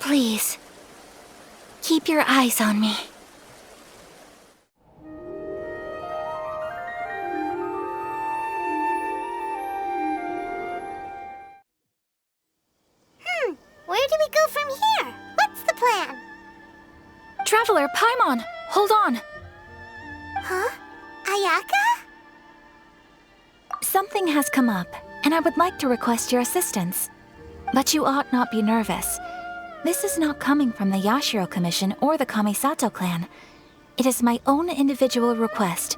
Please, keep your eyes on me. Where do we go from here? What's the plan? Traveler, Paimon, hold on. Huh? Ayaka? Something has come up, and I would like to request your assistance. But you ought not be nervous. This is not coming from the Yashiro Commission or the Kamisato clan. It is my own individual request.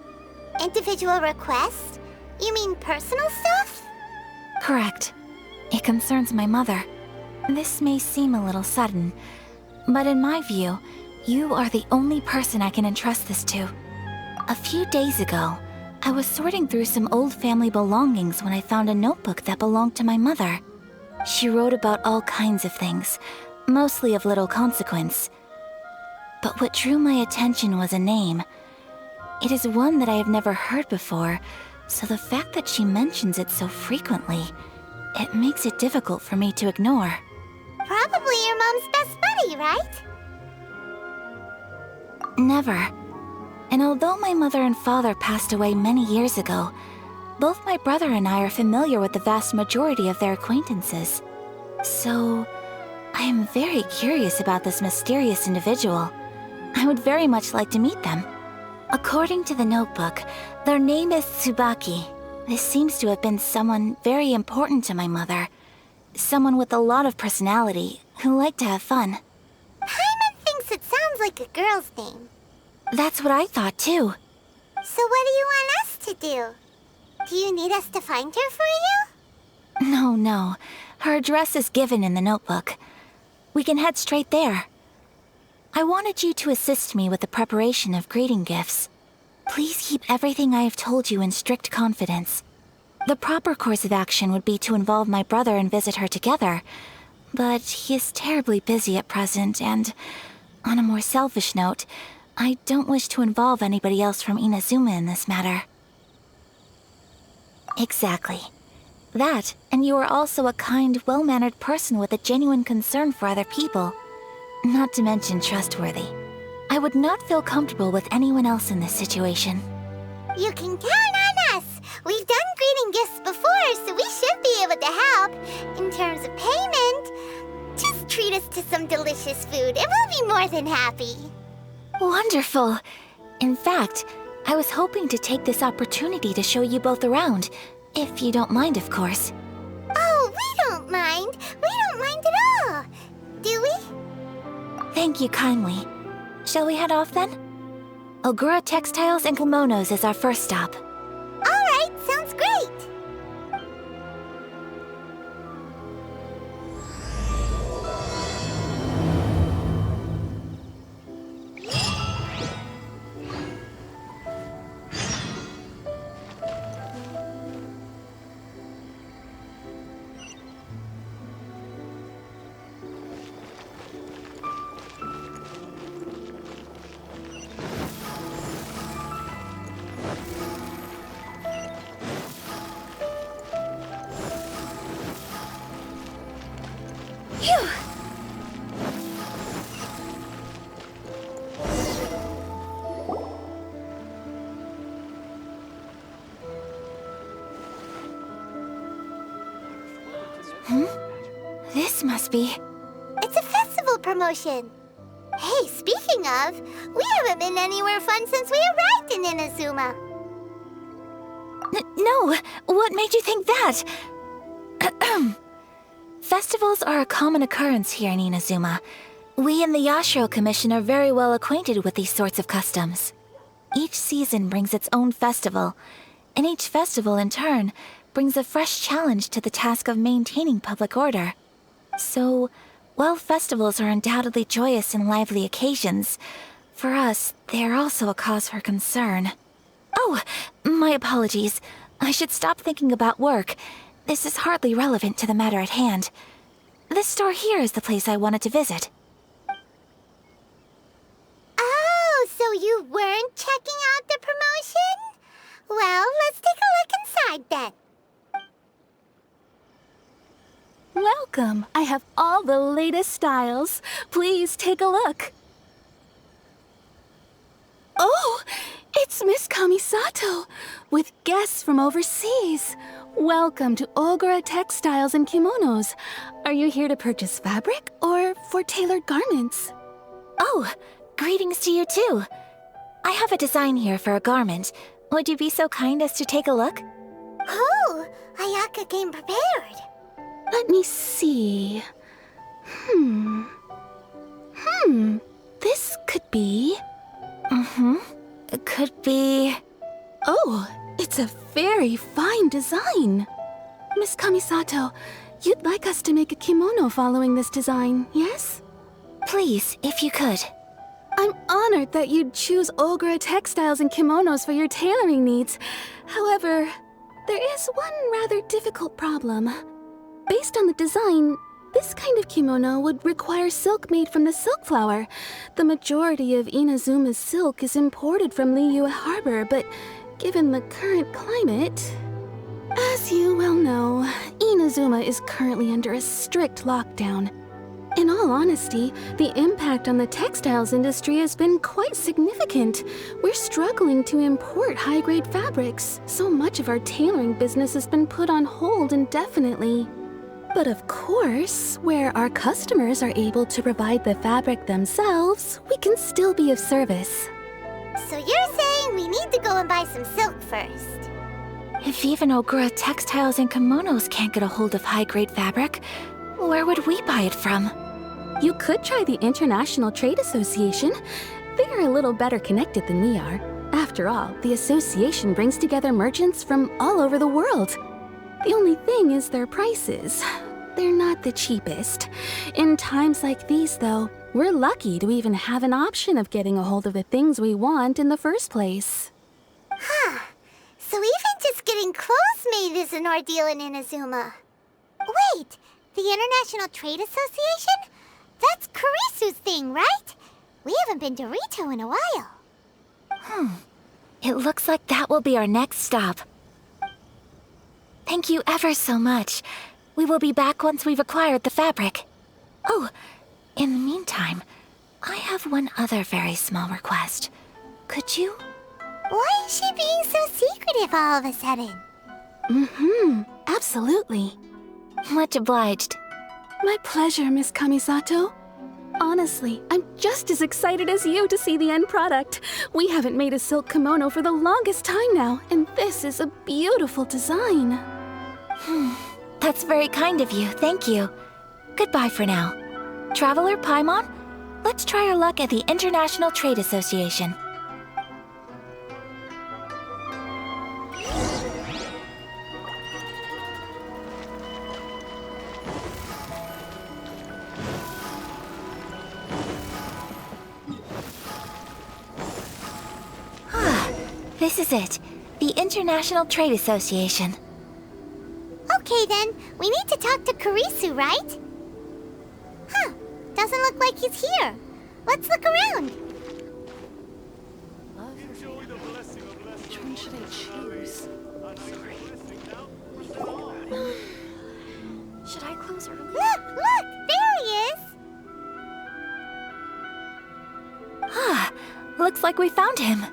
Individual request? You mean personal stuff? Correct. It concerns my mother. This may seem a little sudden, but in my view, you are the only person I can entrust this to. A few days ago, I was sorting through some old family belongings when I found a notebook that belonged to my mother. She wrote about all kinds of things, mostly of little consequence. But what drew my attention was a name. It is one that I have never heard before, so the fact that she mentions it so frequently, it makes it difficult for me to ignore. Probably your mom's best buddy, right? Never. And although my mother and father passed away many years ago, both my brother and I are familiar with the vast majority of their acquaintances. So, I am very curious about this mysterious individual. I would very much like to meet them. According to the notebook, their name is Tsubaki. This seems to have been someone very important to my mother. Someone with a lot of personality, who liked to have fun. Paimon thinks it sounds like a girl's name. That's what I thought too. So what do you want us to do? Do you need us to find her for you? No. Her address is given in the notebook. We can head straight there. I wanted you to assist me with the preparation of greeting gifts. Please keep everything I have told you in strict confidence. The proper course of action would be to involve my brother and visit her together, but he is terribly busy at present, and on a more selfish note, I don't wish to involve anybody else from Inazuma in this matter. Exactly. That, and you are also a kind, well-mannered person with a genuine concern for other people. Not to mention trustworthy. I would not feel comfortable with anyone else in this situation. You can count on us! We've done greeting gifts before, so we should be able to help. In terms of payment, just treat us to some delicious food and we'll be more than happy. Wonderful! In fact, I was hoping to take this opportunity to show you both around, if you don't mind, of course. Oh, we don't mind. We don't mind at all. Do we? Thank you kindly. Shall we head off then? Ogura Textiles and Kimonos is our first stop. All right, sounds great. This must be... It's a festival promotion. Hey, speaking of, we haven't been anywhere fun since we arrived in Inazuma. No! What made you think that? Festivals are a common occurrence here in Inazuma. We in the Yashiro Commission are very well acquainted with these sorts of customs. Each season brings its own festival, and each festival in turn brings a fresh challenge to the task of maintaining public order. So, while festivals are undoubtedly joyous and lively occasions, for us, they are also a cause for concern. Oh, my apologies. I should stop thinking about work. This is hardly relevant to the matter at hand. This store here is the place I wanted to visit. Oh, so you weren't checking out the promotion? Well, let's take a look inside then. Welcome. I have all the latest styles. Please take a look. Oh, it's Miss Kamisato, with guests from overseas. Welcome to Ogura Textiles and Kimonos. Are you here to purchase fabric or for tailored garments? Oh, greetings to you too. I have a design here for a garment. Would you be so kind as to take a look? Oh, Ayaka came prepared. Let me see. This could be... It could be... Oh, it's a very fine design. Miss Kamisato, you'd like us to make a kimono following this design, yes? Please, if you could. I'm honored that you'd choose Ogura Textiles and Kimonos for your tailoring needs. However, there is one rather difficult problem. Based on the design, this kind of kimono would require silk made from the silk flower. The majority of Inazuma's silk is imported from Liyue Harbor, but given the current climate... As you well know, Inazuma is currently under a strict lockdown. In all honesty, the impact on the textiles industry has been quite significant. We're struggling to import high-grade fabrics. So much of our tailoring business has been put on hold indefinitely. But of course, where our customers are able to provide the fabric themselves, we can still be of service. So you're saying we need to go and buy some silk first? If even Ogura Textiles and Kimonos can't get a hold of high-grade fabric, where would we buy it from? You could try the International Trade Association. They're a little better connected than we are. After all, the association brings together merchants from all over the world. The only thing is their prices. They're not the cheapest. In times like these, though, we're lucky to even have an option of getting a hold of the things we want in the first place. Huh. So even just getting clothes made is an ordeal in Inazuma. Wait, the International Trade Association? That's Kurisu's thing, right? We haven't been to Rito in a while. It looks like that will be our next stop. Thank you ever so much. We will be back once we've acquired the fabric. Oh, in the meantime, I have one other very small request. Could you? Why is she being so secretive all of a sudden? Absolutely. Much obliged. My pleasure, Miss Kamisato. Honestly, I'm just as excited as you to see the end product. We haven't made a silk kimono for the longest time now, and this is a beautiful design. That's very kind of you, thank you. Goodbye for now. Traveler Paimon, let's try our luck at the International Trade Association. This is it. The International Trade Association. Okay then, we need to talk to Kurisu, right? Huh, doesn't look like he's here. Let's look around. Which one should I choose? Should I close early? Look, there he is. Looks like we found him.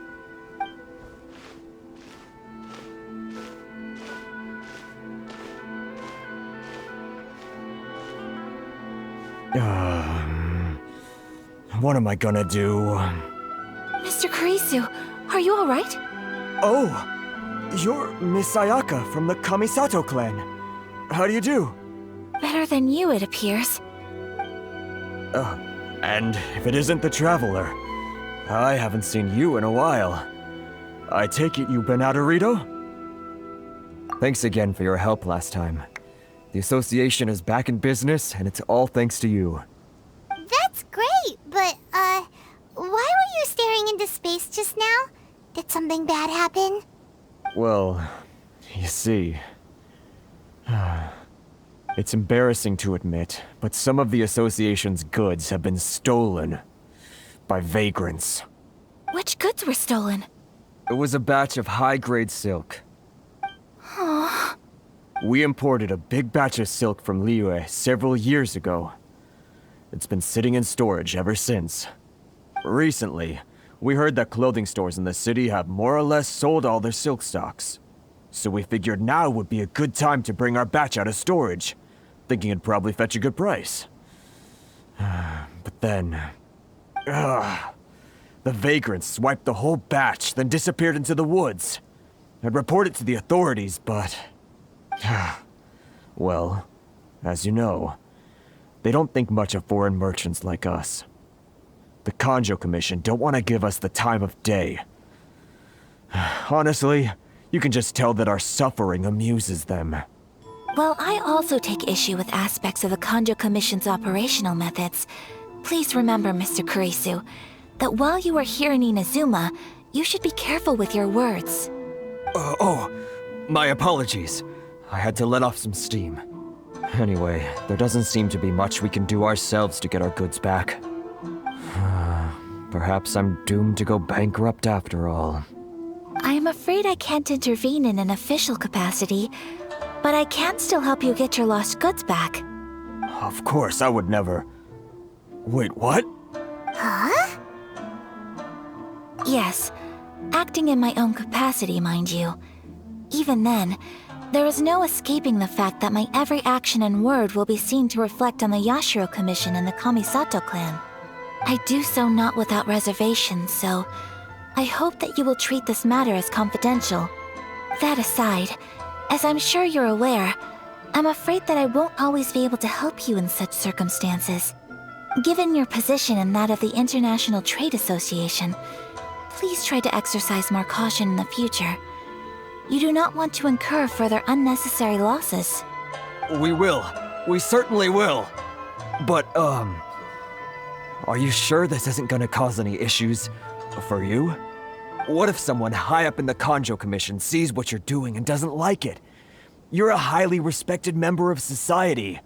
What am I gonna do? Mr. Kurisu, are you alright? Oh! You're Miss Ayaka from the Kamisato clan. How do you do? Better than you, it appears. And if it isn't the Traveler, I haven't seen you in a while. I take it you've been out of Rito? Thanks again for your help last time. The association is back in business, and it's all thanks to you. That's great, but, why were you staring into space just now? Did something bad happen? Well, you see... It's embarrassing to admit, but some of the association's goods have been stolen by vagrants. Which goods were stolen? It was a batch of high-grade silk. We imported a big batch of silk from Liyue several years ago. It's been sitting in storage ever since. Recently, we heard that clothing stores in the city have more or less sold all their silk stocks. So we figured now would be a good time to bring our batch out of storage, thinking it'd probably fetch a good price. But then... the vagrants swiped the whole batch, then disappeared into the woods. I'd report it to the authorities, but... well, as you know, they don't think much of foreign merchants like us. The Kanjo Commission don't want to give us the time of day. Honestly, you can just tell that our suffering amuses them. Well, I also take issue with aspects of the Kanjo Commission's operational methods. Please remember, Mr. Kurisu, that while you are here in Inazuma, you should be careful with your words. My apologies. I had to let off some steam. Anyway, there doesn't seem to be much we can do ourselves to get our goods back. Perhaps I'm doomed to go bankrupt after all. I am afraid I can't intervene in an official capacity, but I can still help you get your lost goods back. Of course, I would never... Wait, what? Huh? Yes, acting in my own capacity, mind you. Even then, there is no escaping the fact that my every action and word will be seen to reflect on the Yashiro Commission and the Kamisato clan. I do so not without reservations, so I hope that you will treat this matter as confidential. That aside, as I'm sure you're aware, I'm afraid that I won't always be able to help you in such circumstances. Given your position and that of the International Trade Association, please try to exercise more caution in the future. You do not want to incur further unnecessary losses. We will. We certainly will. But, are you sure this isn't gonna cause any issues for you? What if someone high up in the Kanjo Commission sees what you're doing and doesn't like it? You're a highly respected member of society.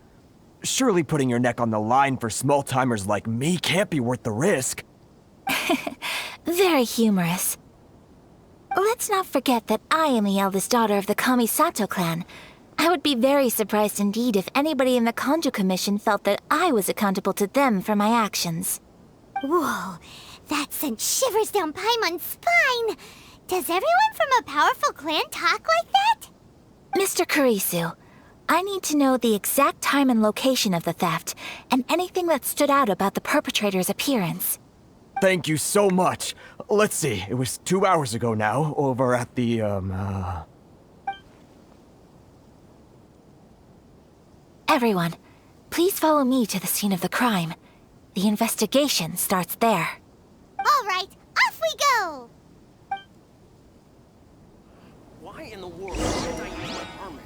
Surely putting your neck on the line for small-timers like me can't be worth the risk. Very humorous. Let's not forget that I am the eldest daughter of the Kamisato clan. I would be very surprised indeed if anybody in the Kanjo Commission felt that I was accountable to them for my actions. Whoa, that sent shivers down Paimon's spine. Does everyone from a powerful clan talk like that? Mr. Kurisu, I need to know the exact time and location of the theft, and anything that stood out about the perpetrator's appearance. Thank you so much. Let's see, it was 2 hours ago now, over at the, Everyone, please follow me to the scene of the crime. The investigation starts there. All right, off we go! Why in the world can't I use my permit?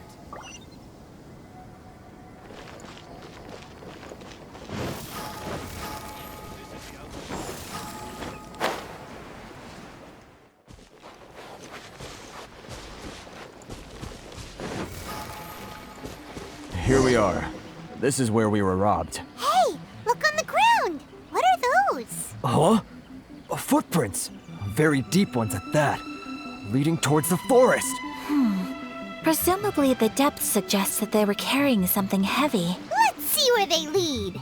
Here we are. This is where we were robbed. Hey, look on the ground! What are those? Huh? Footprints. Very deep ones at that. Leading towards the forest. Presumably the depth suggests that they were carrying something heavy. Let's see where they lead.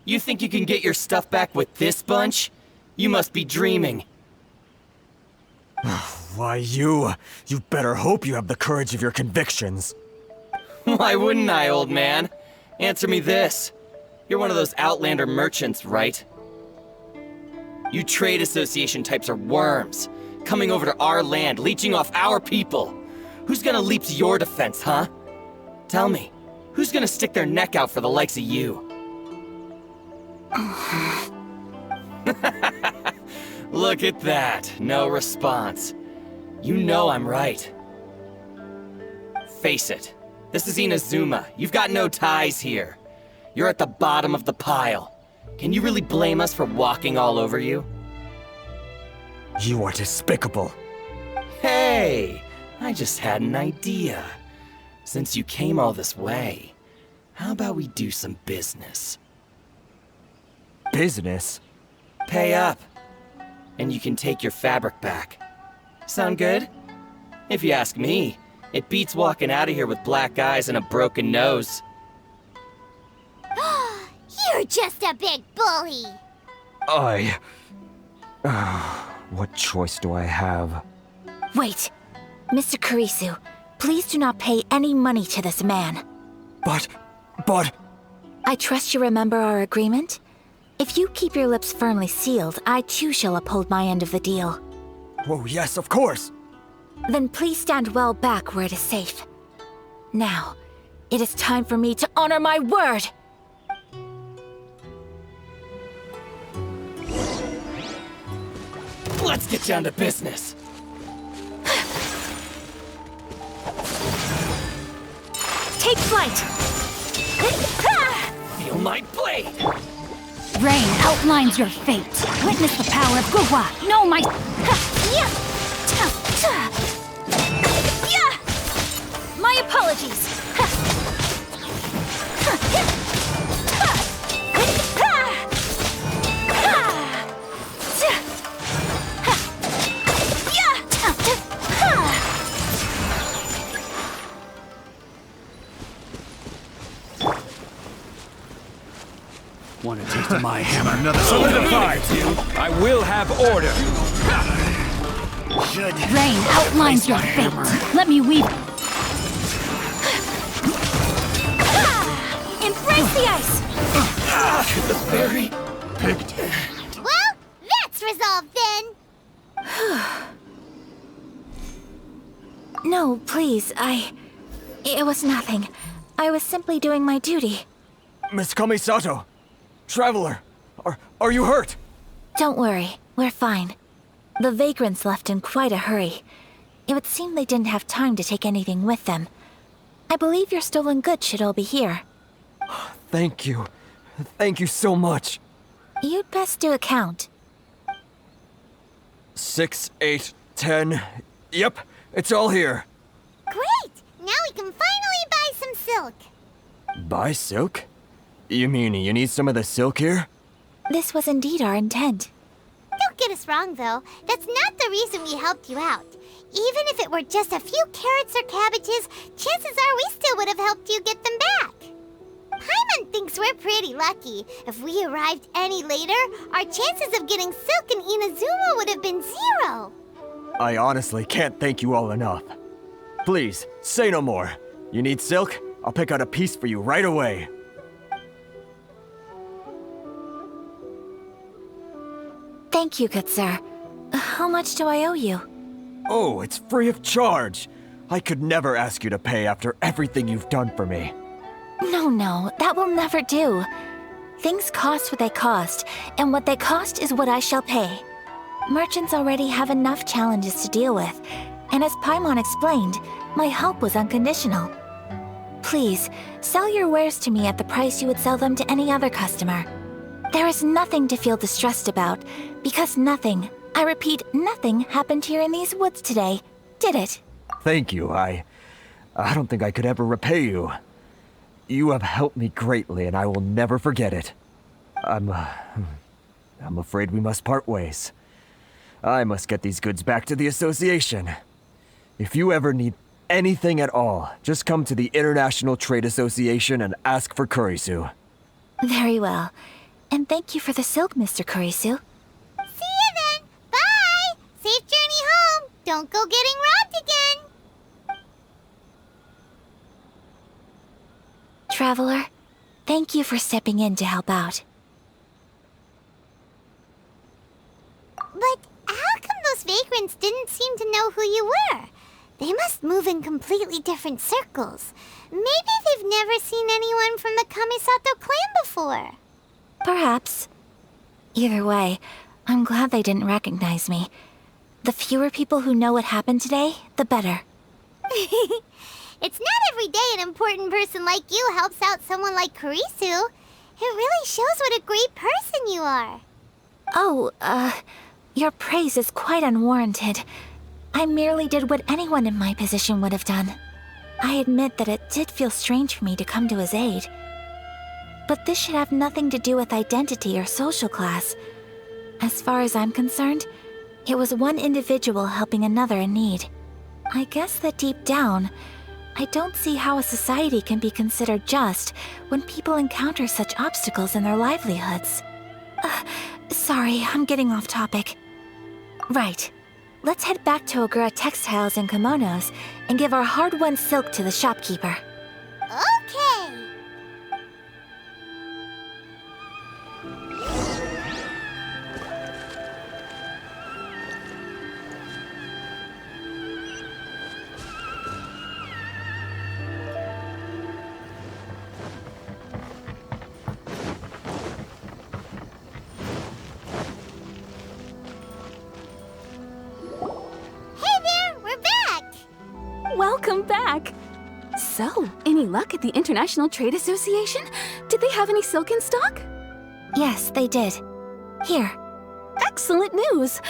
You think you can get your stuff back with this bunch? You must be dreaming. Why, you better hope you have the courage of your convictions. Why wouldn't I, old man? Answer me this. You're one of those Outlander merchants, right? You trade association types are worms, coming over to our land, leeching off our people. Who's gonna leap to your defense, huh? Tell me, who's gonna stick their neck out for the likes of you? Look at that, no response. You know I'm right. Face it, this is Inazuma. You've got no ties here. You're at the bottom of the pile. Can you really blame us for walking all over you? You are despicable. Hey, I just had an idea. Since you came all this way, how about we do some business? Business? Pay up, and you can take your fabric back. Sound good? If you ask me, it beats walking out of here with black eyes and a broken nose. You're just a big bully. What choice do I have? Wait. Mr. Kurisu, please do not pay any money to this man. But... I trust you remember our agreement? If you keep your lips firmly sealed, I too shall uphold my end of the deal. Oh, yes, of course! Then please stand well back where it is safe. Now, it is time for me to honor my word! Let's get down to business. Take flight! Feel my blade! Rain outlines your fate. Witness the power of Gugwa. Know my... My apologies! Want a taste of my hammer? Another solidified. I will have order. Rain outlines your fate. Let me weave... Embrace the ice! The fairy picked. Well, that's resolved then. No, please, It was nothing. I was simply doing my duty. Miss Kamisato! Traveler! Are you hurt? Don't worry, we're fine. The vagrants left in quite a hurry. It would seem they didn't have time to take anything with them. I believe your stolen goods should all be here. Thank you. Thank you so much. You'd best do a count. 6, 8, 10... Yep, it's all here. Great! Now we can finally buy some silk. Buy silk? You mean you need some of the silk here? This was indeed our intent. Don't get us wrong, though. That's not the reason we helped you out. Even if it were just a few carrots or cabbages, chances are we still would have helped you get them back. Paimon thinks we're pretty lucky. If we arrived any later, our chances of getting silk in Inazuma would have been 0. I honestly can't thank you all enough. Please, say no more. You need silk? I'll pick out a piece for you right away. Thank you, good sir. How much do I owe you? Oh, it's free of charge. I could never ask you to pay after everything you've done for me. No, that will never do. Things cost what they cost, and what they cost is what I shall pay. Merchants already have enough challenges to deal with, and as Paimon explained, my help was unconditional. Please, sell your wares to me at the price you would sell them to any other customer. There is nothing to feel distressed about, because nothing, I repeat, nothing happened here in these woods today, did it? Thank you. I don't think I could ever repay you. You have helped me greatly, and I will never forget it. I'm afraid we must part ways. I must get these goods back to the association. If you ever need anything at all, just come to the International Trade Association and ask for Kurisu. Very well. And thank you for the silk, Mr. Kurisu. See you then. Bye. Safe journey home. Don't go getting robbed again. Traveler, thank you for stepping in to help out. But how come those vagrants didn't seem to know who you were? They must move in completely different circles. Maybe they've never seen anyone from the Kamisato clan before. Perhaps. Either way, I'm glad they didn't recognize me. The fewer people who know what happened today, the better. It's not every day an important person like you helps out someone like Kurisu. It really shows what a great person you are. Oh, your praise is quite unwarranted. I merely did what anyone in my position would have done. I admit that it did feel strange for me to come to his aid. But this should have nothing to do with identity or social class. As far as I'm concerned, it was one individual helping another in need. I guess that deep down, I don't see how a society can be considered just when people encounter such obstacles in their livelihoods. Sorry, I'm getting off topic. Right. Let's head back to Ogura Textiles and Kimonos and give our hard-won silk to the shopkeeper. Okay. Welcome back! So, any luck at the International Trade Association? Did they have any silk in stock? Yes, they did. Here. Excellent news!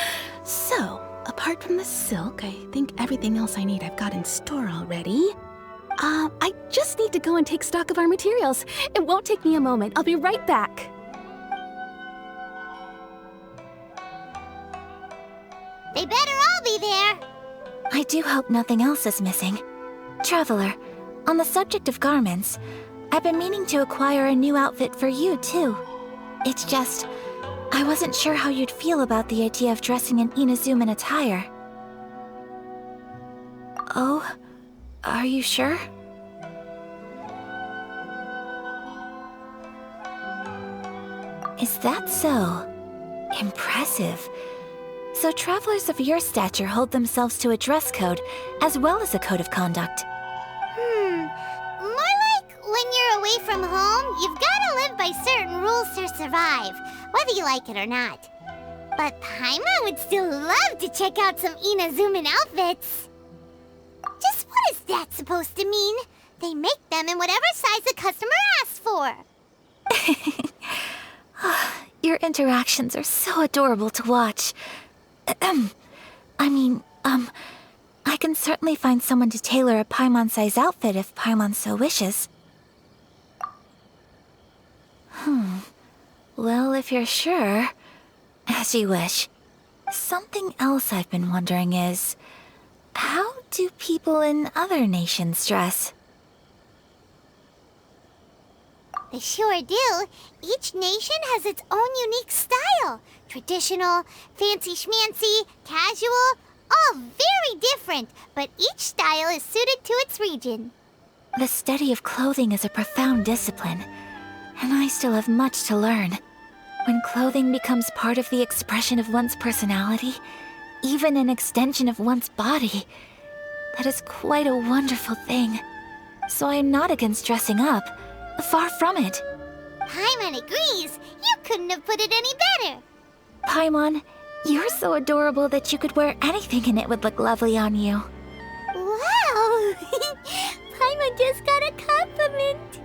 So, apart from the silk, I think everything else I need I've got in store already. I just need to go and take stock of our materials. It won't take me a moment. I'll be right back. They better all be there. I do hope nothing else is missing. Traveler, on the subject of garments, I've been meaning to acquire a new outfit for you, too. It's just, I wasn't sure how you'd feel about the idea of dressing in Inazuman attire. Oh, are you sure? Is that so? Impressive. So travelers of your stature hold themselves to a dress code, as well as a code of conduct. More like when you're away from home, you've gotta live by certain rules to survive, whether you like it or not. But Paimon would still love to check out some Inazuman outfits. Just what is that supposed to mean? They make them in whatever size the customer asks for. Your interactions are so adorable to watch. I can certainly find someone to tailor a Paimon-size outfit if Paimon so wishes. Well, if you're sure, as you wish. Something else I've been wondering is, how do people in other nations dress? They sure do. Each nation has its own unique style. Traditional, fancy schmancy, casual, all very different, but each style is suited to its region. The study of clothing is a profound discipline, and I still have much to learn. When clothing becomes part of the expression of one's personality, even an extension of one's body, that is quite a wonderful thing. So I am not against dressing up. Far from it. Paimon agrees. You couldn't have put it any better. Paimon, you're so adorable that you could wear anything and it would look lovely on you. Wow! Paimon just got a compliment.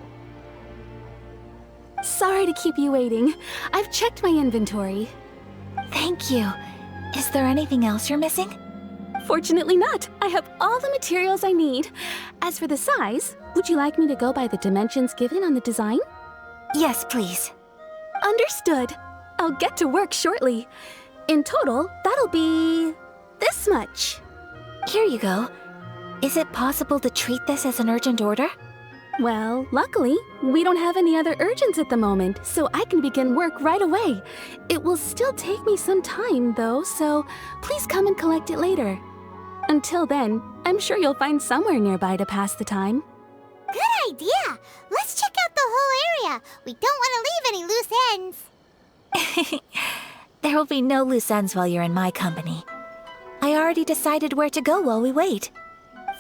Sorry to keep you waiting. I've checked my inventory. Thank you. Is there anything else you're missing? Fortunately not. I have all the materials I need. As for the size, would you like me to go by the dimensions given on the design? Yes, please. Understood. I'll get to work shortly. In total, that'll be this much. Here you go. Is it possible to treat this as an urgent order? Well, luckily, we don't have any other urgents at the moment, so I can begin work right away. It will still take me some time, though, so please come and collect it later. Until then, I'm sure you'll find somewhere nearby to pass the time. Good idea! Let's check out the whole area. We don't want to leave any loose ends. There will be no loose ends while you're in my company. I already decided where to go while we wait.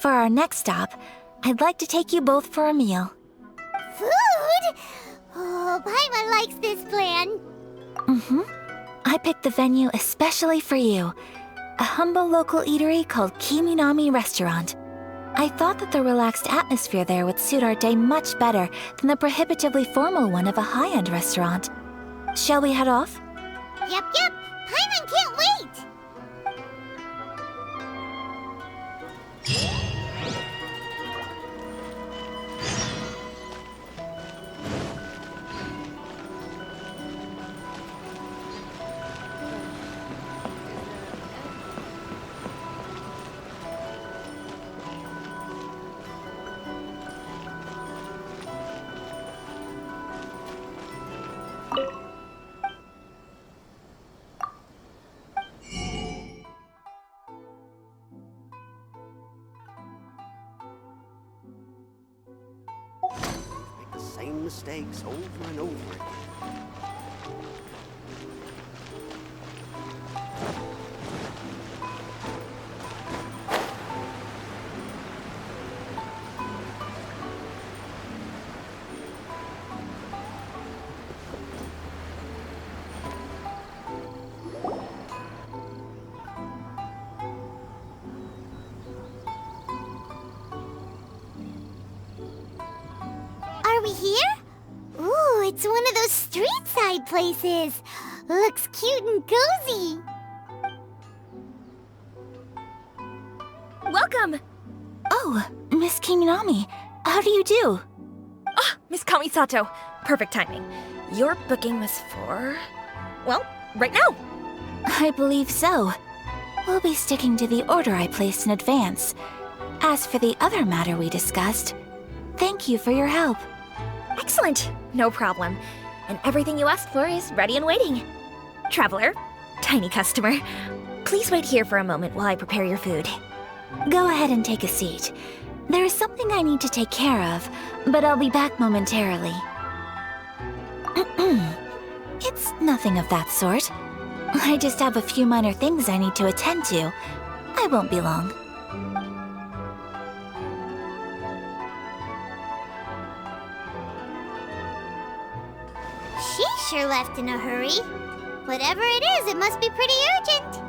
For our next stop, I'd like to take you both for a meal. Food? Oh, Paimon likes this plan. I picked the venue especially for you. A humble local eatery called Kiminami Restaurant. I thought that the relaxed atmosphere there would suit our day much better than the prohibitively formal one of a high-end restaurant. Shall we head off? Yep. Paimon can't wait. Make the same mistakes over and over again. Are we here? Ooh, it's one of those street side places. Looks cute and cozy. Welcome! Oh, Miss Kiminami, how do you do? Ah, Miss Kamisato. Perfect timing. Your booking was for... well, right now. I believe so. We'll be sticking to the order I placed in advance. As for the other matter we discussed, thank you for your help. Excellent. No problem. And everything you asked for is ready and waiting. Traveler, tiny customer, please wait here for a moment while I prepare your food. Go ahead and take a seat. There is something I need to take care of, but I'll be back momentarily. It's nothing of that sort. I just have a few minor things I need to attend to. I won't be long. She sure left in a hurry. Whatever it is, it must be pretty urgent.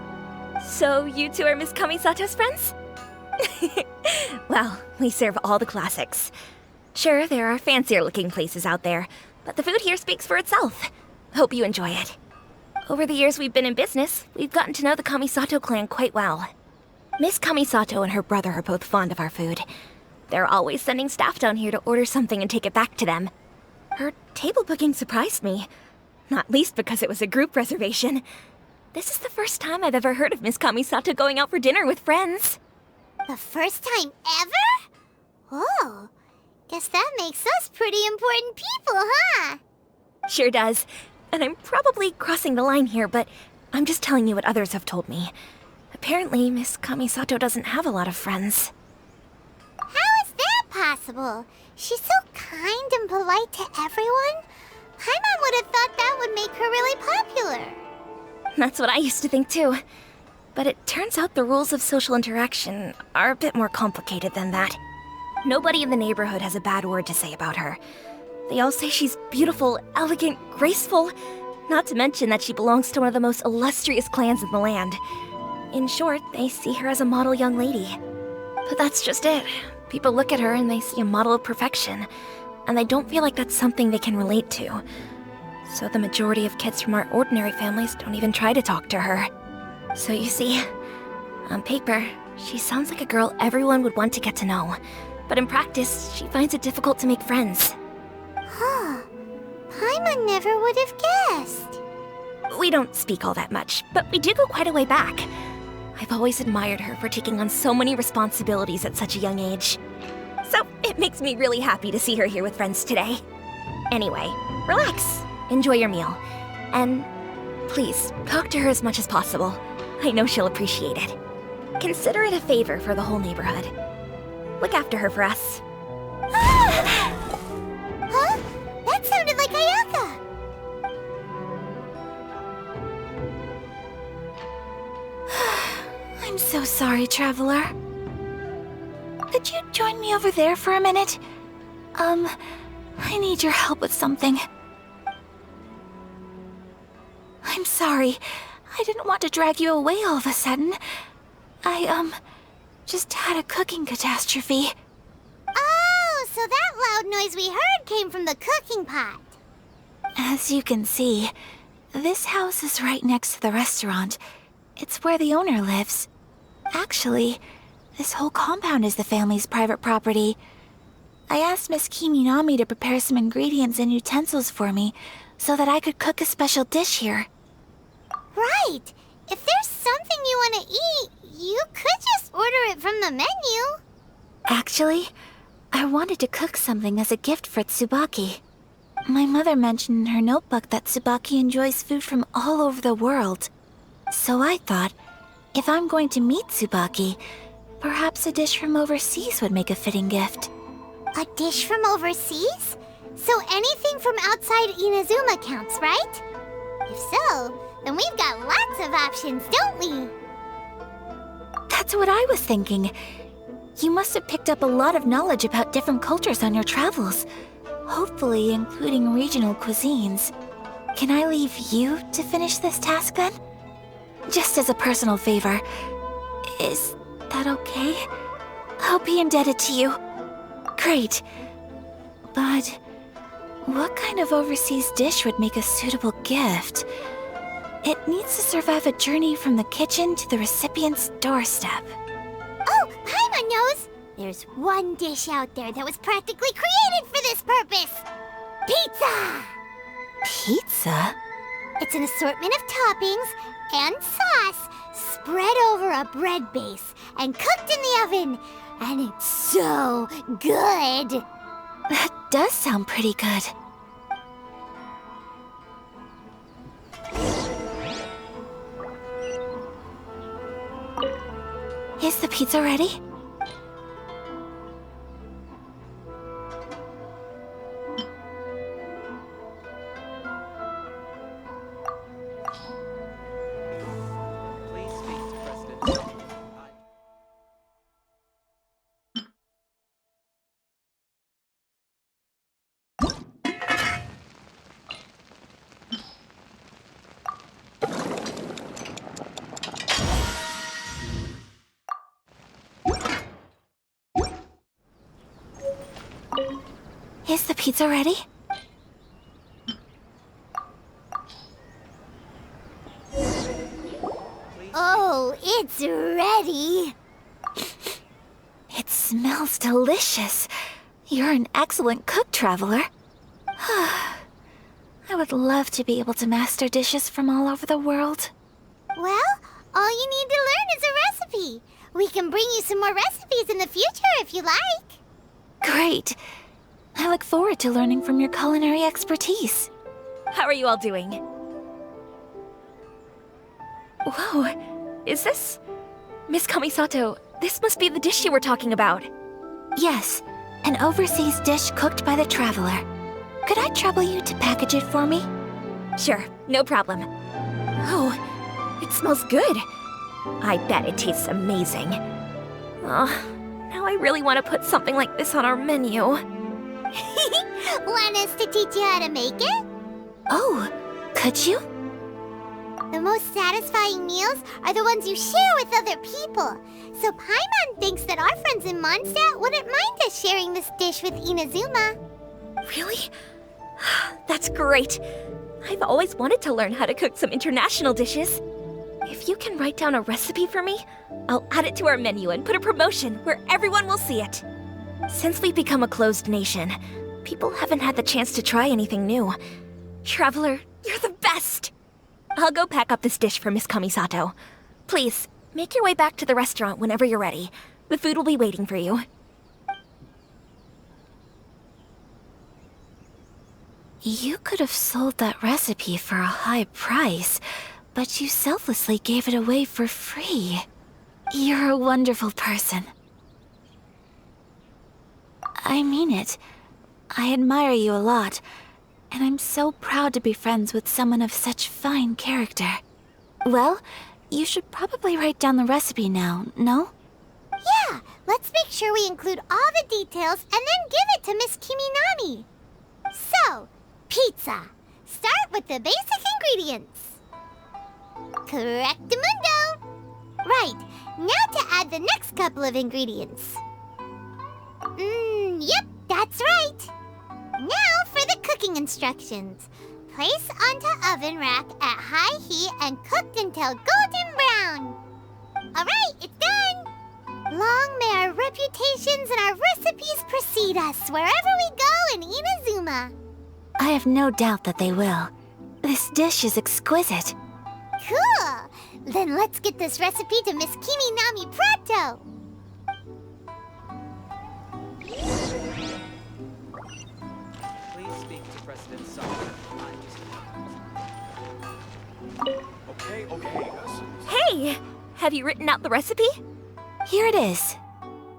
So you two are Miss Kamisato's friends? Well, we serve all the classics. Sure, there are fancier looking places out there, but the food here speaks for itself. Hope you enjoy it. Over the years we've been in business, we've gotten to know the Kamisato clan quite well. Miss Kamisato and her brother are both fond of our food. They're always sending staff down here to order something and take it back to them. Her table booking surprised me, not least because it was a group reservation. This is the first time I've ever heard of Miss Kamisato going out for dinner with friends. The first time ever? Whoa. Guess that makes us pretty important people, huh? Sure does. And I'm probably crossing the line here, but I'm just telling you what others have told me. Apparently, Miss Kamisato doesn't have a lot of friends. How is that possible? She's so kind and polite to everyone. Paimon would have thought that would make her really popular. That's what I used to think too. But it turns out the rules of social interaction are a bit more complicated than that. Nobody in the neighborhood has a bad word to say about her. They all say she's beautiful, elegant, graceful, not to mention that she belongs to one of the most illustrious clans in the land. In short, they see her as a model young lady. But that's just it. People look at her and they see a model of perfection, and they don't feel like that's something they can relate to. So the majority of kids from our ordinary families don't even try to talk to her. So you see, on paper, she sounds like a girl everyone would want to get to know. But in practice, she finds it difficult to make friends. Huh. Paimon never would have guessed. We don't speak all that much, but we do go quite a way back. I've always admired her for taking on so many responsibilities at such a young age. So it makes me really happy to see her here with friends today. Anyway, relax, enjoy your meal, and please, talk to her as much as possible. I know she'll appreciate it. Consider it a favor for the whole neighborhood. Look after her for us. Huh? That sounded like Ayaka. I'm so sorry, Traveler. could you join me over there for a minute? I need your help with something. I'm sorry. I didn't want to drag you away all of a sudden. I, just had a cooking catastrophe. Oh, so that loud noise we heard came from the cooking pot. As you can see, this house is right next to the restaurant. It's where the owner lives. Actually, this whole compound is the family's private property. I asked Miss Kiminami to prepare some ingredients and utensils for me so that I could cook a special dish here. Right. If there's something you want to eat, you could just order it from the menu. Actually, I wanted to cook something as a gift for Tsubaki. My mother mentioned in her notebook that Tsubaki enjoys food from all over the world. So I thought, if I'm going to meet Tsubaki, perhaps a dish from overseas would make a fitting gift. A dish from overseas? So anything from outside Inazuma counts, right? If so, then we've got lots of options, don't we? That's what I was thinking. You must have picked up a lot of knowledge about different cultures on your travels, hopefully including regional cuisines. Can I leave you to finish this task then? Just as a personal favor. Is that okay? I'll be indebted to you. Great. But what kind of overseas dish would make a suitable gift? It needs to survive a journey from the kitchen to the recipient's doorstep. Oh, Paimon knows! There's one dish out there that was practically created for this purpose! Pizza! Pizza? It's an assortment of toppings and sauce spread over a bread base and cooked in the oven. And it's so good! That does sound pretty good. Is the pizza ready? Please speak to President. Is the pizza ready? Oh, it's ready! It smells delicious. You're an excellent cook, Traveler. I would love to be able to master dishes from all over the world. Well, all you need to learn is a recipe. We can bring you some more recipes in the future if you like. Great. I look forward to learning from your culinary expertise. How are you all doing? Whoa, is this... Miss Kamisato, this must be the dish you were talking about. Yes, an overseas dish cooked by the Traveler. Could I trouble you to package it for me? Sure, no problem. Oh, it smells good. I bet it tastes amazing. Oh, now I really want to put something like this on our menu. Want us to teach you how to make it? Oh, could you? The most satisfying meals are the ones you share with other people. So Paimon thinks that our friends in Mondstadt wouldn't mind us sharing this dish with Inazuma. Really? That's great. I've always wanted to learn how to cook some international dishes. If you can write down a recipe for me, I'll add it to our menu and put a promotion where everyone will see it. Since we've become a closed nation, people haven't had the chance to try anything new. Traveler, you're the best! I'll go pack up this dish for Miss Kamisato. Please, make your way back to the restaurant whenever you're ready. The food will be waiting for you. You could have sold that recipe for a high price, but you selflessly gave it away for free. You're a wonderful person. I mean it. I admire you a lot, and I'm so proud to be friends with someone of such fine character. Well, you should probably write down the recipe now, no? Yeah, let's make sure we include all the details and then give it to Miss Kiminami. So, pizza. Start with the basic ingredients. Correctamundo. Right, now to add the next couple of ingredients. Yep, that's right. Now for the cooking instructions. Place onto oven rack at high heat and cooked until golden brown. Alright, it's done. Long may our reputations and our recipes precede us wherever we go in Inazuma. I have no doubt that they will. This dish is exquisite. Cool! Then let's get this recipe to Miss Kiminami pronto! Please speak to President Song. Okay. Hey! Have you written out the recipe? Here it is.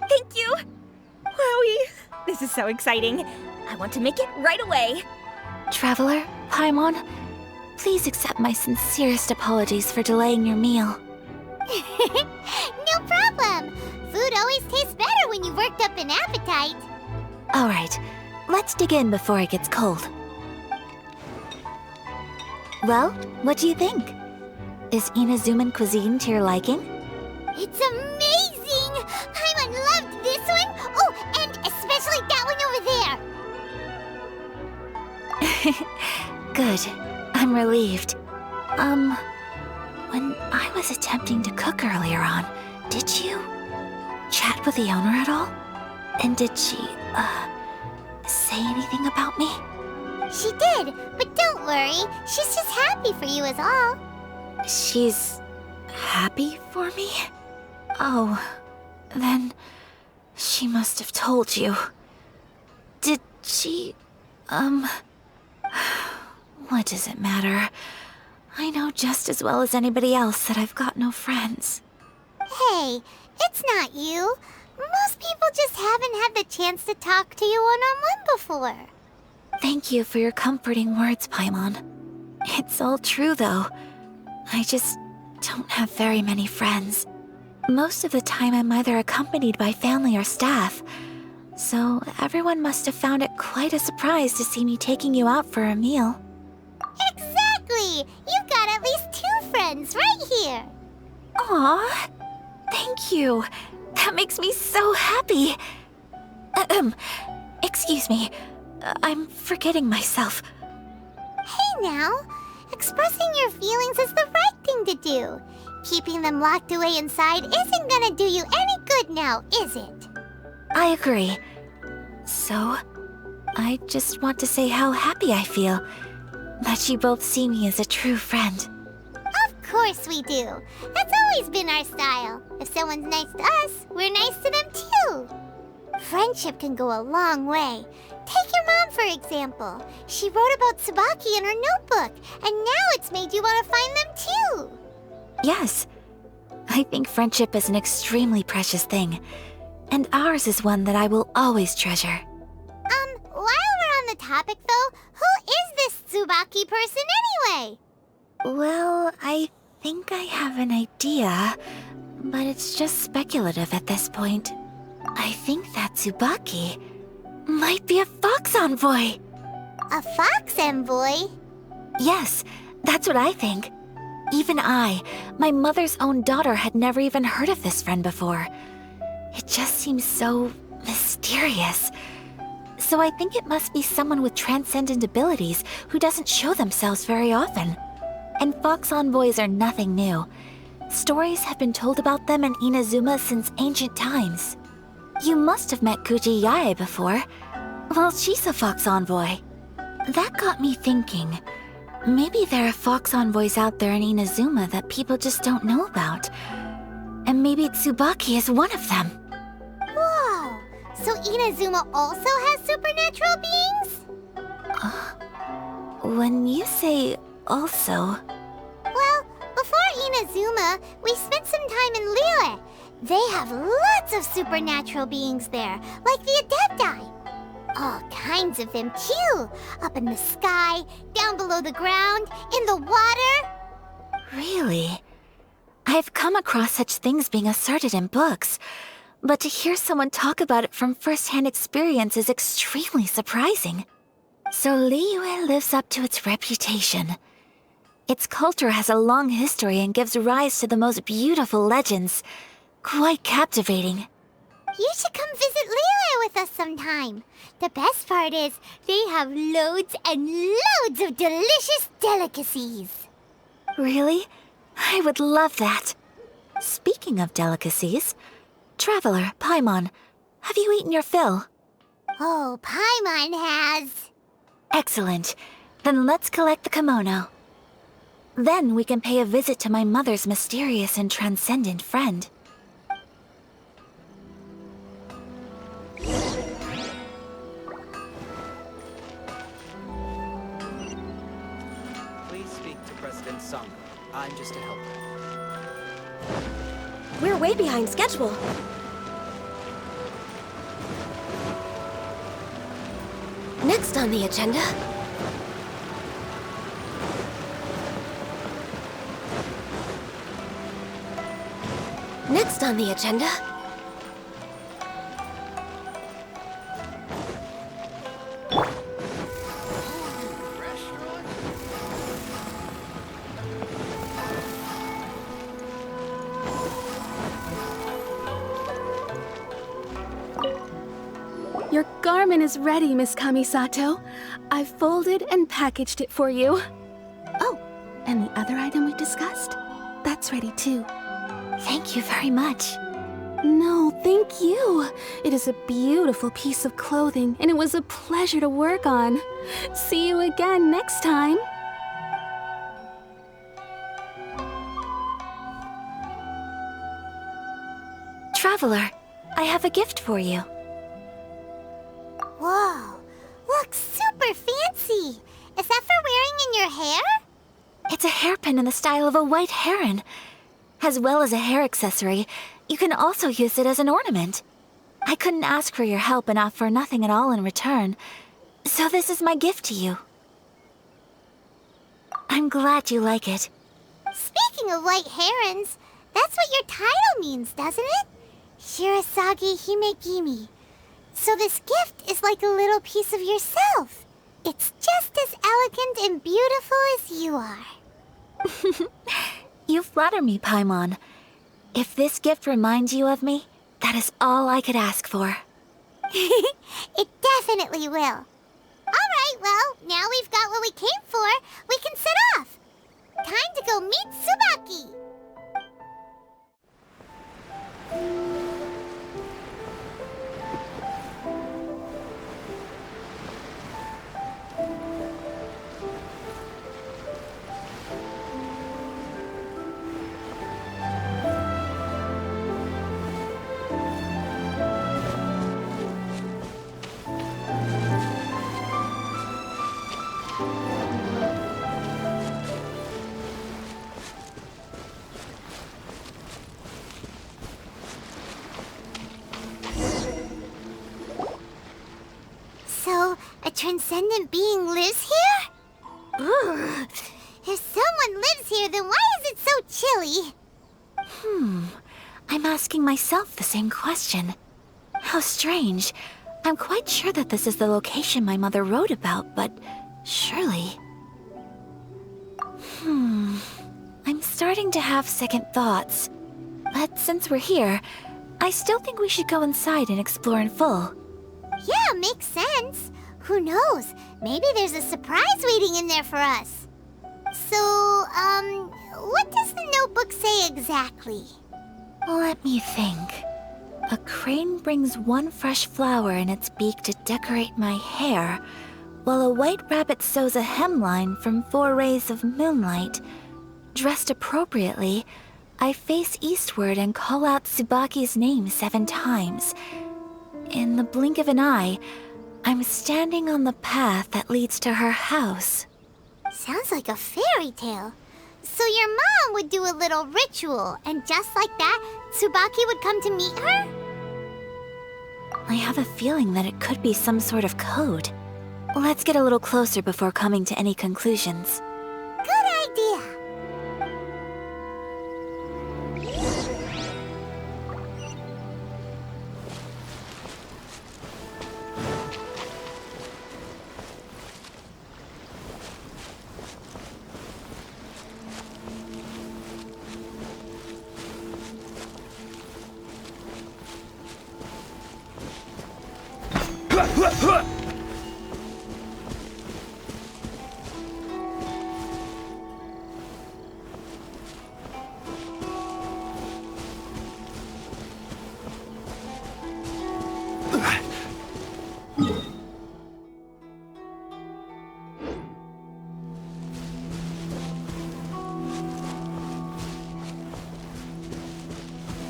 Thank you! Wowie! This is so exciting. I want to make it right away. Traveler, Paimon, please accept my sincerest apologies for delaying your meal. No problem! Food always tastes better when you've worked up an appetite. All right, let's dig in before it gets cold. Well, what do you think? Is Inazuman cuisine to your liking? It's amazing! Paimon loved this one! Oh, and especially that one over there! Good. I'm relieved. When I was attempting to cook earlier on, did you chat with the owner at all? And did she, say anything about me? She did, but don't worry. She's just happy for you is all. She's happy for me? Oh, then she must have told you. Did she, what does it matter? I know just as well as anybody else that I've got no friends. Hey, it's not you. Most people just haven't had the chance to talk to you one-on-one before. Thank you for your comforting words, Paimon. It's all true, though. I just don't have very many friends. Most of the time I'm either accompanied by family or staff, so everyone must have found it quite a surprise to see me taking you out for a meal. Exactly! You've got at least 2 friends right here. Aw, thank you. That makes me so happy. Excuse me. I'm forgetting myself. Hey now, expressing your feelings is the right thing to do. Keeping them locked away inside isn't gonna do you any good now, is it? I agree. So, I just want to say how happy I feel that you both see me as a true friend. Of course we do. That's always been our style. If someone's nice to us, we're nice to them too. Friendship can go a long way. Take your mom, for example. She wrote about Tsubaki in her notebook, and now it's made you want to find them too. Yes. I think friendship is an extremely precious thing, and ours is one that I will always treasure. While we're on the topic though, who is this Tsubaki person anyway? Well, I think I have an idea, but it's just speculative at this point. I think that Tsubaki might be a fox envoy. A fox envoy? Yes, that's what I think. Even I, my mother's own daughter, had never even heard of this friend before. It just seems so mysterious. So I think it must be someone with transcendent abilities who doesn't show themselves very often. And fox envoys are nothing new. Stories have been told about them in Inazuma since ancient times. You must have met Kuji Yae before. Well, she's a fox envoy. That got me thinking. Maybe there are fox envoys out there in Inazuma that people just don't know about. And maybe Tsubaki is one of them. Whoa! So Inazuma also has supernatural beings? When you say also... Well, before Inazuma, we spent some time in Liyue. They have lots of supernatural beings there, like the Adepti. All kinds of them too. Up in the sky, down below the ground, in the water. Really? I've come across such things being asserted in books, but to hear someone talk about it from first-hand experience is extremely surprising. So Liyue lives up to its reputation. Its culture has a long history and gives rise to the most beautiful legends. Quite captivating. You should come visit Liyue with us sometime. The best part is, they have loads and loads of delicious delicacies. Really? I would love that. Speaking of delicacies, Traveler, Paimon, have you eaten your fill? Oh, Paimon has. Excellent. Then let's collect the kimono. Then we can pay a visit to my mother's mysterious and transcendent friend. Please speak to President Song. I'm just a helper. We're way behind schedule. Next on the agenda... Next on the agenda... Your garment is ready, Miss Kamisato. I've folded and packaged it for you. Oh, and the other item we discussed? That's ready too. Thank you very much. No, thank you. It is a beautiful piece of clothing, and it was a pleasure to work on. See you again next time. Traveler, I have a gift for you. Whoa, looks super fancy. Is that for wearing in your hair? It's a hairpin in the style of a white heron. As well as a hair accessory, you can also use it as an ornament. I couldn't ask for your help and offer nothing at all in return, so this is my gift to you. I'm glad you like it. Speaking of white herons, that's what your title means, doesn't it? Shirasagi Himegimi. So this gift is like a little piece of yourself. It's just as elegant and beautiful as you are. You flatter me, Paimon. If this gift reminds you of me, that is all I could ask for. It definitely will. Alright, well, now we've got what we came for, we can set off. Time to go meet Tsubaki. So, a transcendent being lives here? Ugh. If someone lives here, then why is it so chilly? I'm asking myself the same question. How strange. I'm quite sure that this is the location my mother wrote about, but surely... I'm starting to have second thoughts. But since we're here, I still think we should go inside and explore in full. Yeah, makes sense. Who knows? Maybe there's a surprise waiting in there for us. So, what does the notebook say exactly? Let me think. A crane brings one fresh flower in its beak to decorate my hair, while a white rabbit sews a hemline from 4 rays of moonlight. Dressed appropriately, I face eastward and call out Tsubaki's name 7 times. In the blink of an eye, I'm standing on the path that leads to her house. Sounds like a fairy tale. So your mom would do a little ritual, and just like that, Tsubaki would come to meet her? I have a feeling that it could be some sort of code. Let's get a little closer before coming to any conclusions. Good idea.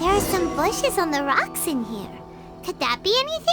There are some bushes on the rocks in here. Could that be anything?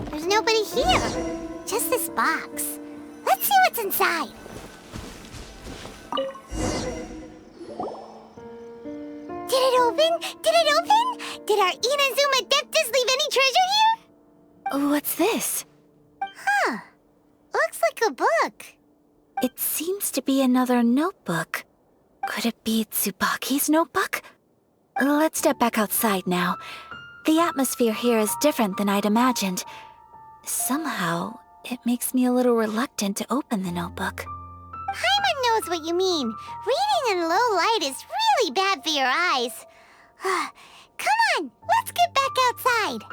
There's nobody here. Just this box. Let's see what's inside. Did it open? Did it open? Did our Inazuma Adeptus leave any treasure here? What's this? Huh. Looks like a book. It seems to be another notebook. Could it be Tsubaki's notebook? Let's step back outside now. The atmosphere here is different than I'd imagined. Somehow, it makes me a little reluctant to open the notebook. Paimon knows what you mean. Reading in low light is really bad for your eyes. Come on, let's get back outside.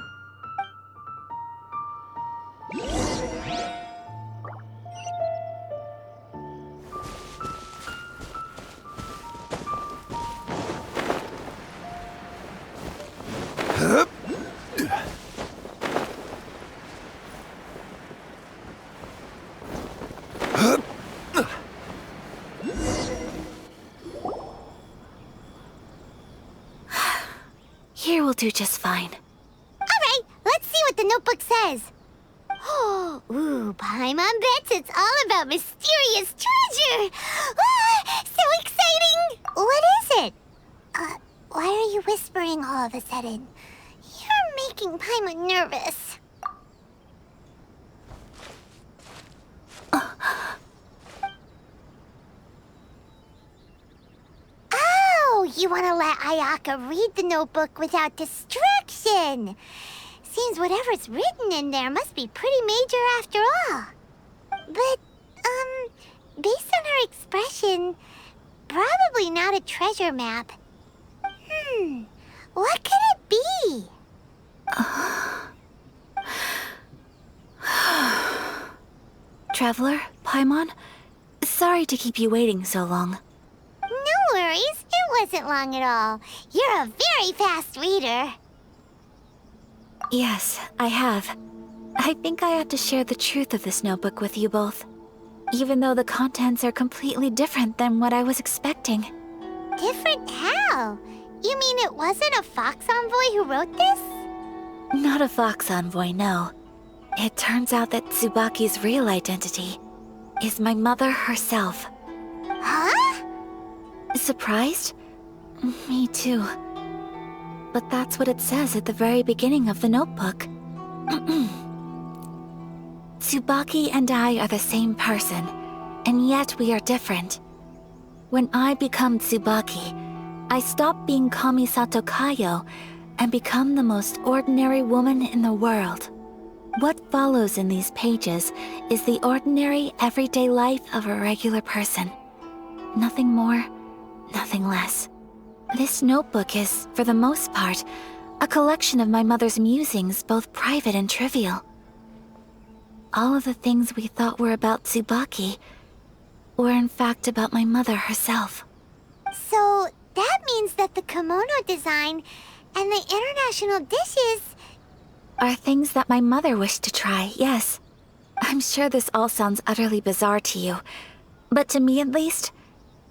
Here will do just fine. All right, let's see what the notebook says. Ooh, Paimon bets it's all about mysterious treasure. So exciting! What is it? Why are you whispering all of a sudden? You're making Paimon nervous. Oh, you want to let Ayaka read the notebook without distraction. Seems whatever's written in there must be pretty major after all. But, based on her expression, probably not a treasure map. What could it be? Traveler, Paimon, sorry to keep you waiting so long. No worries, it wasn't long at all. You're a very fast reader. Yes, I have. I think I have to share the truth of this notebook with you both. Even though the contents are completely different than what I was expecting. Different how? You mean it wasn't a Fox Envoy who wrote this? Not a Fox Envoy, no. It turns out that Tsubaki's real identity is my mother herself. Huh? Surprised? Me too. But that's what it says at the very beginning of the notebook. Tsubaki and I are the same person, and yet we are different. When I become Tsubaki, I stop being Kamisato Kayo and become the most ordinary woman in the world. What follows in these pages is the ordinary, everyday life of a regular person. Nothing more, nothing less. This notebook is, for the most part, a collection of my mother's musings, both private and trivial. All of the things we thought were about Tsubaki were in fact about my mother herself. So that means that the kimono design and the international dishes are things that my mother wished to try, yes. I'm sure this all sounds utterly bizarre to you, but to me at least,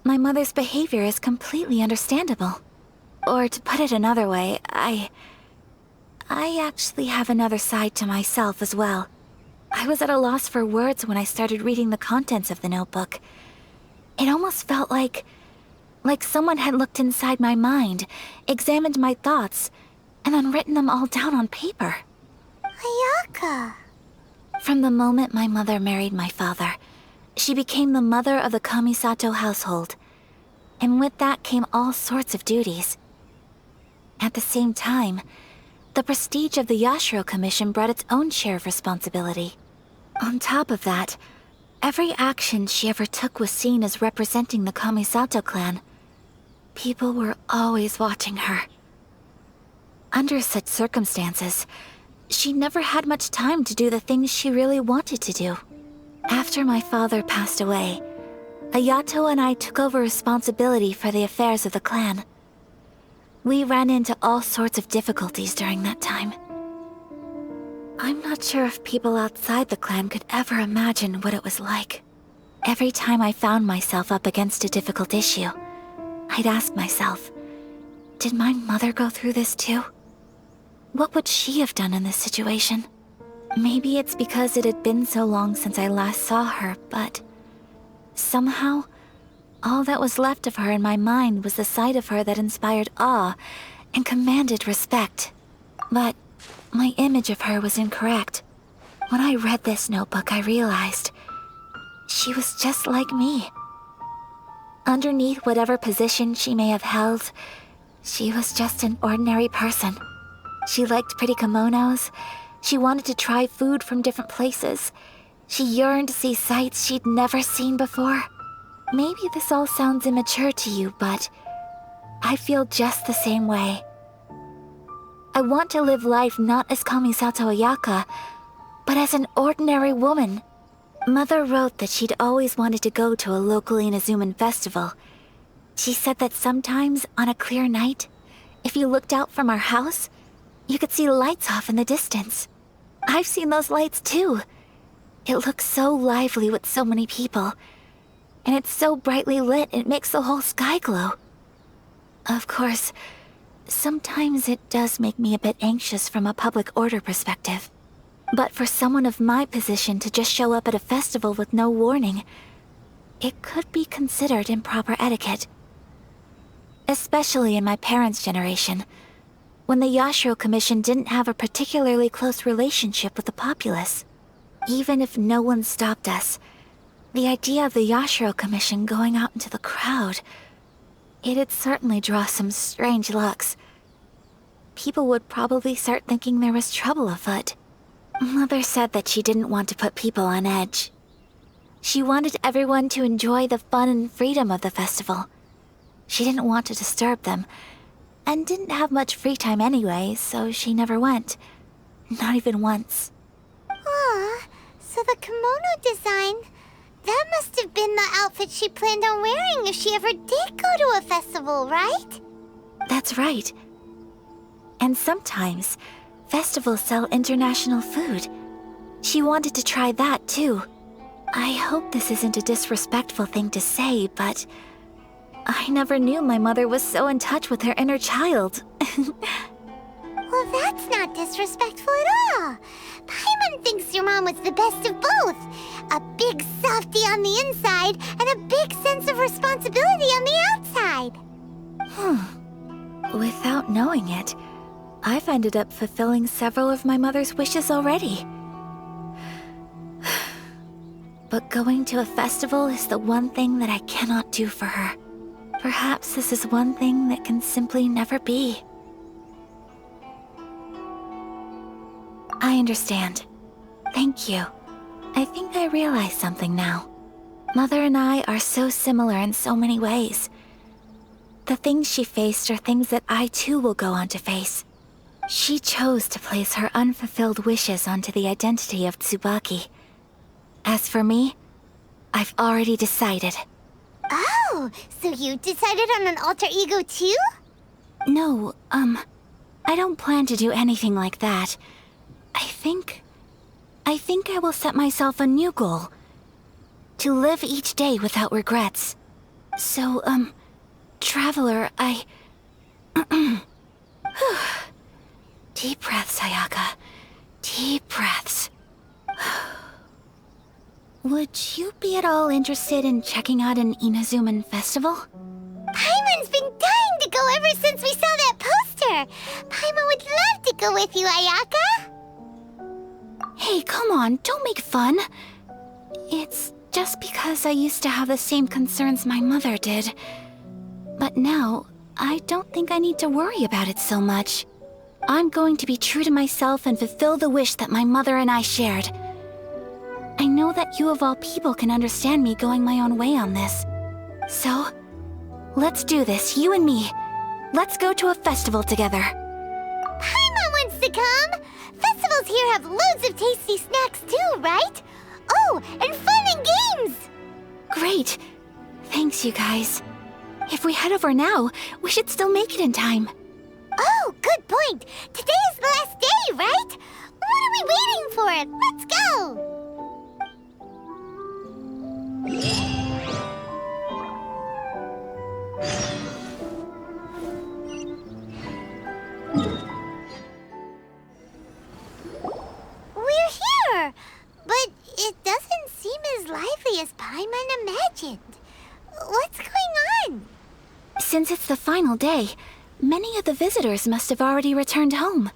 my mother's behavior is completely understandable. Or to put it another way, I I actually have another side to myself as well. I was at a loss for words when I started reading the contents of the notebook. It almost felt like someone had looked inside my mind, examined my thoughts, and then written them all down on paper. Ayaka. From the moment my mother married my father, she became the mother of the Kamisato household. And with that came all sorts of duties. At the same time, the prestige of the Yashiro Commission brought its own share of responsibility. On top of that, every action she ever took was seen as representing the Kamisato clan. People were always watching her. Under such circumstances, she never had much time to do the things she really wanted to do. After my father passed away, Ayato and I took over responsibility for the affairs of the clan. We ran into all sorts of difficulties during that time. I'm not sure if people outside the clan could ever imagine what it was like. Every time I found myself up against a difficult issue, I'd ask myself, did my mother go through this too? What would she have done in this situation? Maybe it's because it had been so long since I last saw her, but somehow, all that was left of her in my mind was the side of her that inspired awe and commanded respect. But my image of her was incorrect. When I read this notebook, I realized she was just like me. Underneath whatever position she may have held, she was just an ordinary person. She liked pretty kimonos. She wanted to try food from different places. She yearned to see sights she'd never seen before. Maybe this all sounds immature to you, but I feel just the same way. I want to live life not as Kamisato Ayaka, but as an ordinary woman. Mother wrote that she'd always wanted to go to a local Inazuman festival. She said that sometimes, on a clear night, if you looked out from our house, you could see lights off in the distance. I've seen those lights too. It looks so lively with so many people. And it's so brightly lit, it makes the whole sky glow. Of course, sometimes it does make me a bit anxious from a public order perspective. But for someone of my position to just show up at a festival with no warning, it could be considered improper etiquette. Especially in my parents' generation, when the Yashiro Commission didn't have a particularly close relationship with the populace. Even if no one stopped us, the idea of the Yashiro Commission going out into the crowd, it'd certainly draw some strange looks. People would probably start thinking there was trouble afoot. Mother said that she didn't want to put people on edge. She wanted everyone to enjoy the fun and freedom of the festival. She didn't want to disturb them, and didn't have much free time anyway, so she never went. Not even once. Aw, so the kimono design, that must have been the outfit she planned on wearing if she ever did go to a festival, right? That's right. And sometimes, festivals sell international food. She wanted to try that too. I hope this isn't a disrespectful thing to say, but I never knew my mother was so in touch with her inner child. Well, that's not disrespectful at all. Paimon thinks your mom was the best of both. A big softie on the inside and a big sense of responsibility on the outside. Without knowing it, I've ended up fulfilling several of my mother's wishes already. But going to a festival is the one thing that I cannot do for her. Perhaps this is one thing that can simply never be. I understand. Thank you. I think I realize something now. Mother and I are so similar in so many ways. The things she faced are things that I too will go on to face. She chose to place her unfulfilled wishes onto the identity of Tsubaki. As for me, I've already decided. Oh, so you decided on an alter ego too? No, I don't plan to do anything like that. I think I will set myself a new goal. To live each day without regrets. So, Traveler, do Deep breaths, Ayaka. Deep breaths. Would you be at all interested in checking out an Inazuman festival? Paimon's been dying to go ever since we saw that poster. Paimon would love to go with you, Ayaka. Hey, come on, don't make fun. It's just because I used to have the same concerns my mother did. But now, I don't think I need to worry about it so much. I'm going to be true to myself and fulfill the wish that my mother and I shared. I know that you of all people can understand me going my own way on this. So, let's do this, you and me. Let's go to a festival together. Paimon wants to come! Festivals here have loads of tasty snacks too, right? Oh, and fun and games! Great. Thanks, you guys. If we head over now, we should still make it in time. Oh, good point! Today is the last day, right? What are we waiting for? Let's go! We're here! But it doesn't seem as lively as Paimon imagined. What's going on? Since it's the final day, many of the visitors must have already returned home.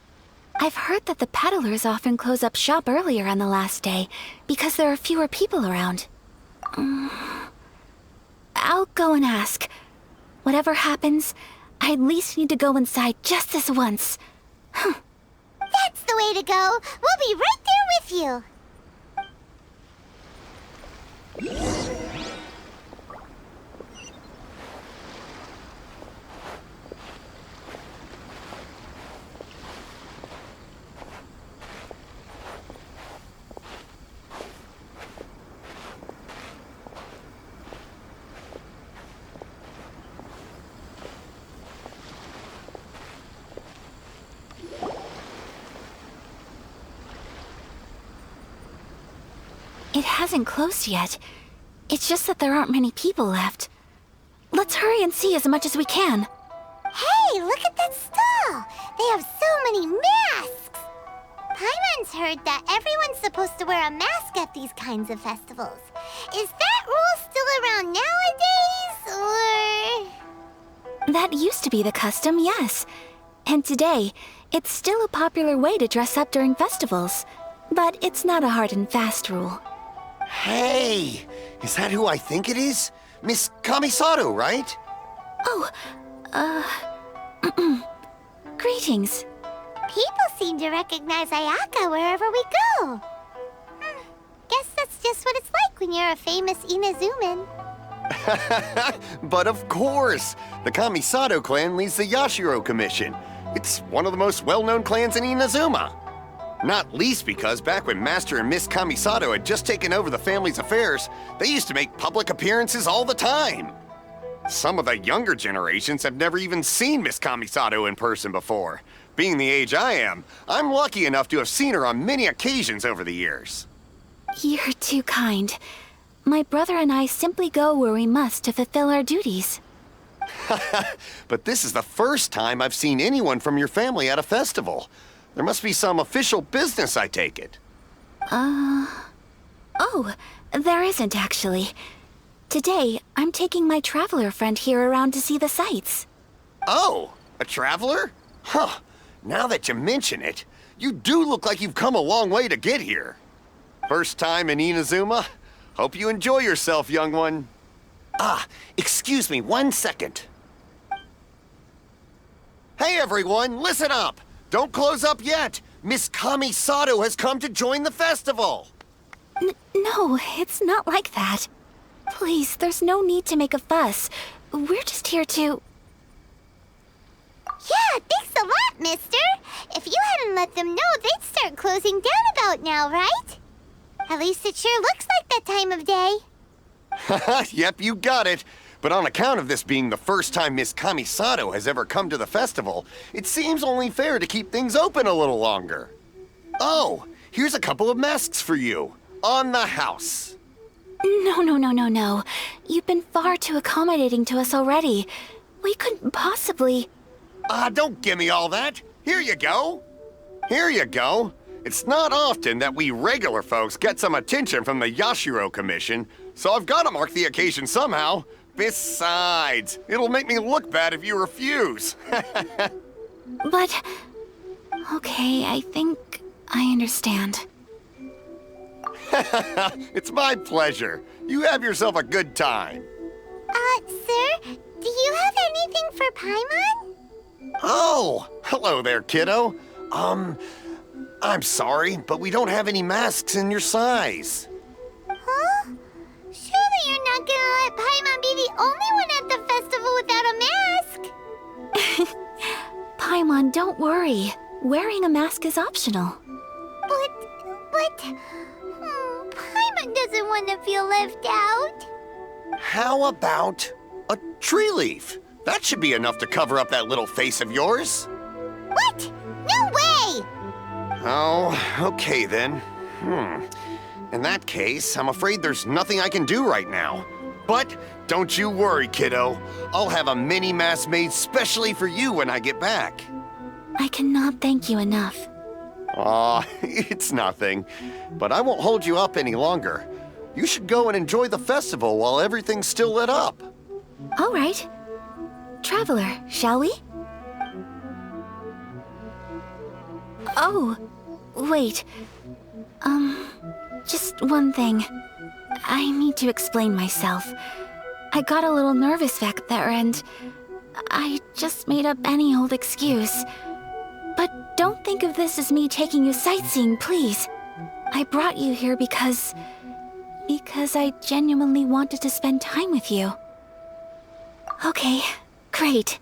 I've heard that the peddlers often close up shop earlier on the last day because there are fewer people around. I'll go and ask. Whatever happens, I at least need to go inside just this once. That's the way to go. We'll be right there with you. It hasn't closed yet. It's just that there aren't many people left. Let's hurry and see as much as we can. Hey, look at that stall! They have so many masks! Paimon's heard that everyone's supposed to wear a mask at these kinds of festivals. Is that rule still around nowadays, or...? That used to be the custom, yes. And today, it's still a popular way to dress up during festivals. But it's not a hard and fast rule. Hey! Is that who I think it is? Miss Kamisato, right? Oh, greetings. People seem to recognize Ayaka wherever we go. Guess that's just what it's like when you're a famous Inazuman. But of course! The Kamisato clan leads the Yashiro Commission. It's one of the most well-known clans in Inazuma. Not least because back when Master and Miss Kamisato had just taken over the family's affairs, they used to make public appearances all the time. Some of the younger generations have never even seen Miss Kamisato in person before. Being the age I am, I'm lucky enough to have seen her on many occasions over the years. You're too kind. My brother and I simply go where we must to fulfill our duties. But this is the first time I've seen anyone from your family at a festival. There must be some official business, I take it. Oh, there isn't actually. Today, I'm taking my traveler friend here around to see the sights. Oh, a traveler? Huh. Now that you mention it, you do look like you've come a long way to get here. First time in Inazuma? Hope you enjoy yourself, young one. Excuse me 1 second. Hey everyone, listen up! Don't close up yet! Miss Kamisato has come to join the festival! No, it's not like that. Please, there's no need to make a fuss. We're just here to... Yeah, thanks a lot, mister. If you hadn't let them know, they'd start closing down about now, right? At least it sure looks like that time of day. Yep, you got it. But on account of this being the first time Miss Kamisato has ever come to the festival, it seems only fair to keep things open a little longer. Oh, here's a couple of masks for you. On the house. No. You've been far too accommodating to us already. We couldn't possibly... Don't give me all that. Here you go. Here you go. It's not often that we regular folks get some attention from the Yashiro Commission, so I've got to mark the occasion somehow. Besides, it'll make me look bad if you refuse. But... okay, I think I understand. It's my pleasure. You have yourself a good time. Sir, do you have anything for Paimon? Oh, hello there, kiddo. I'm sorry, but we don't have any masks in your size. Huh? Surely you're not gonna let Paimon be the only one at the festival without a mask? Paimon, don't worry. Wearing a mask is optional. But... Paimon doesn't want to feel left out. How about a tree leaf? That should be enough to cover up that little face of yours. What? No way! Oh, okay then. In that case, I'm afraid there's nothing I can do right now. But don't you worry, kiddo. I'll have a mini mask made specially for you when I get back. I cannot thank you enough. Aw, it's nothing. But I won't hold you up any longer. You should go and enjoy the festival while everything's still lit up. All right. Traveler, shall we? Oh, wait. Just one thing. I need to explain myself. I got a little nervous back there and I just made up any old excuse. But don't think of this as me taking you sightseeing, please. I brought you here because I genuinely wanted to spend time with you. Okay, great.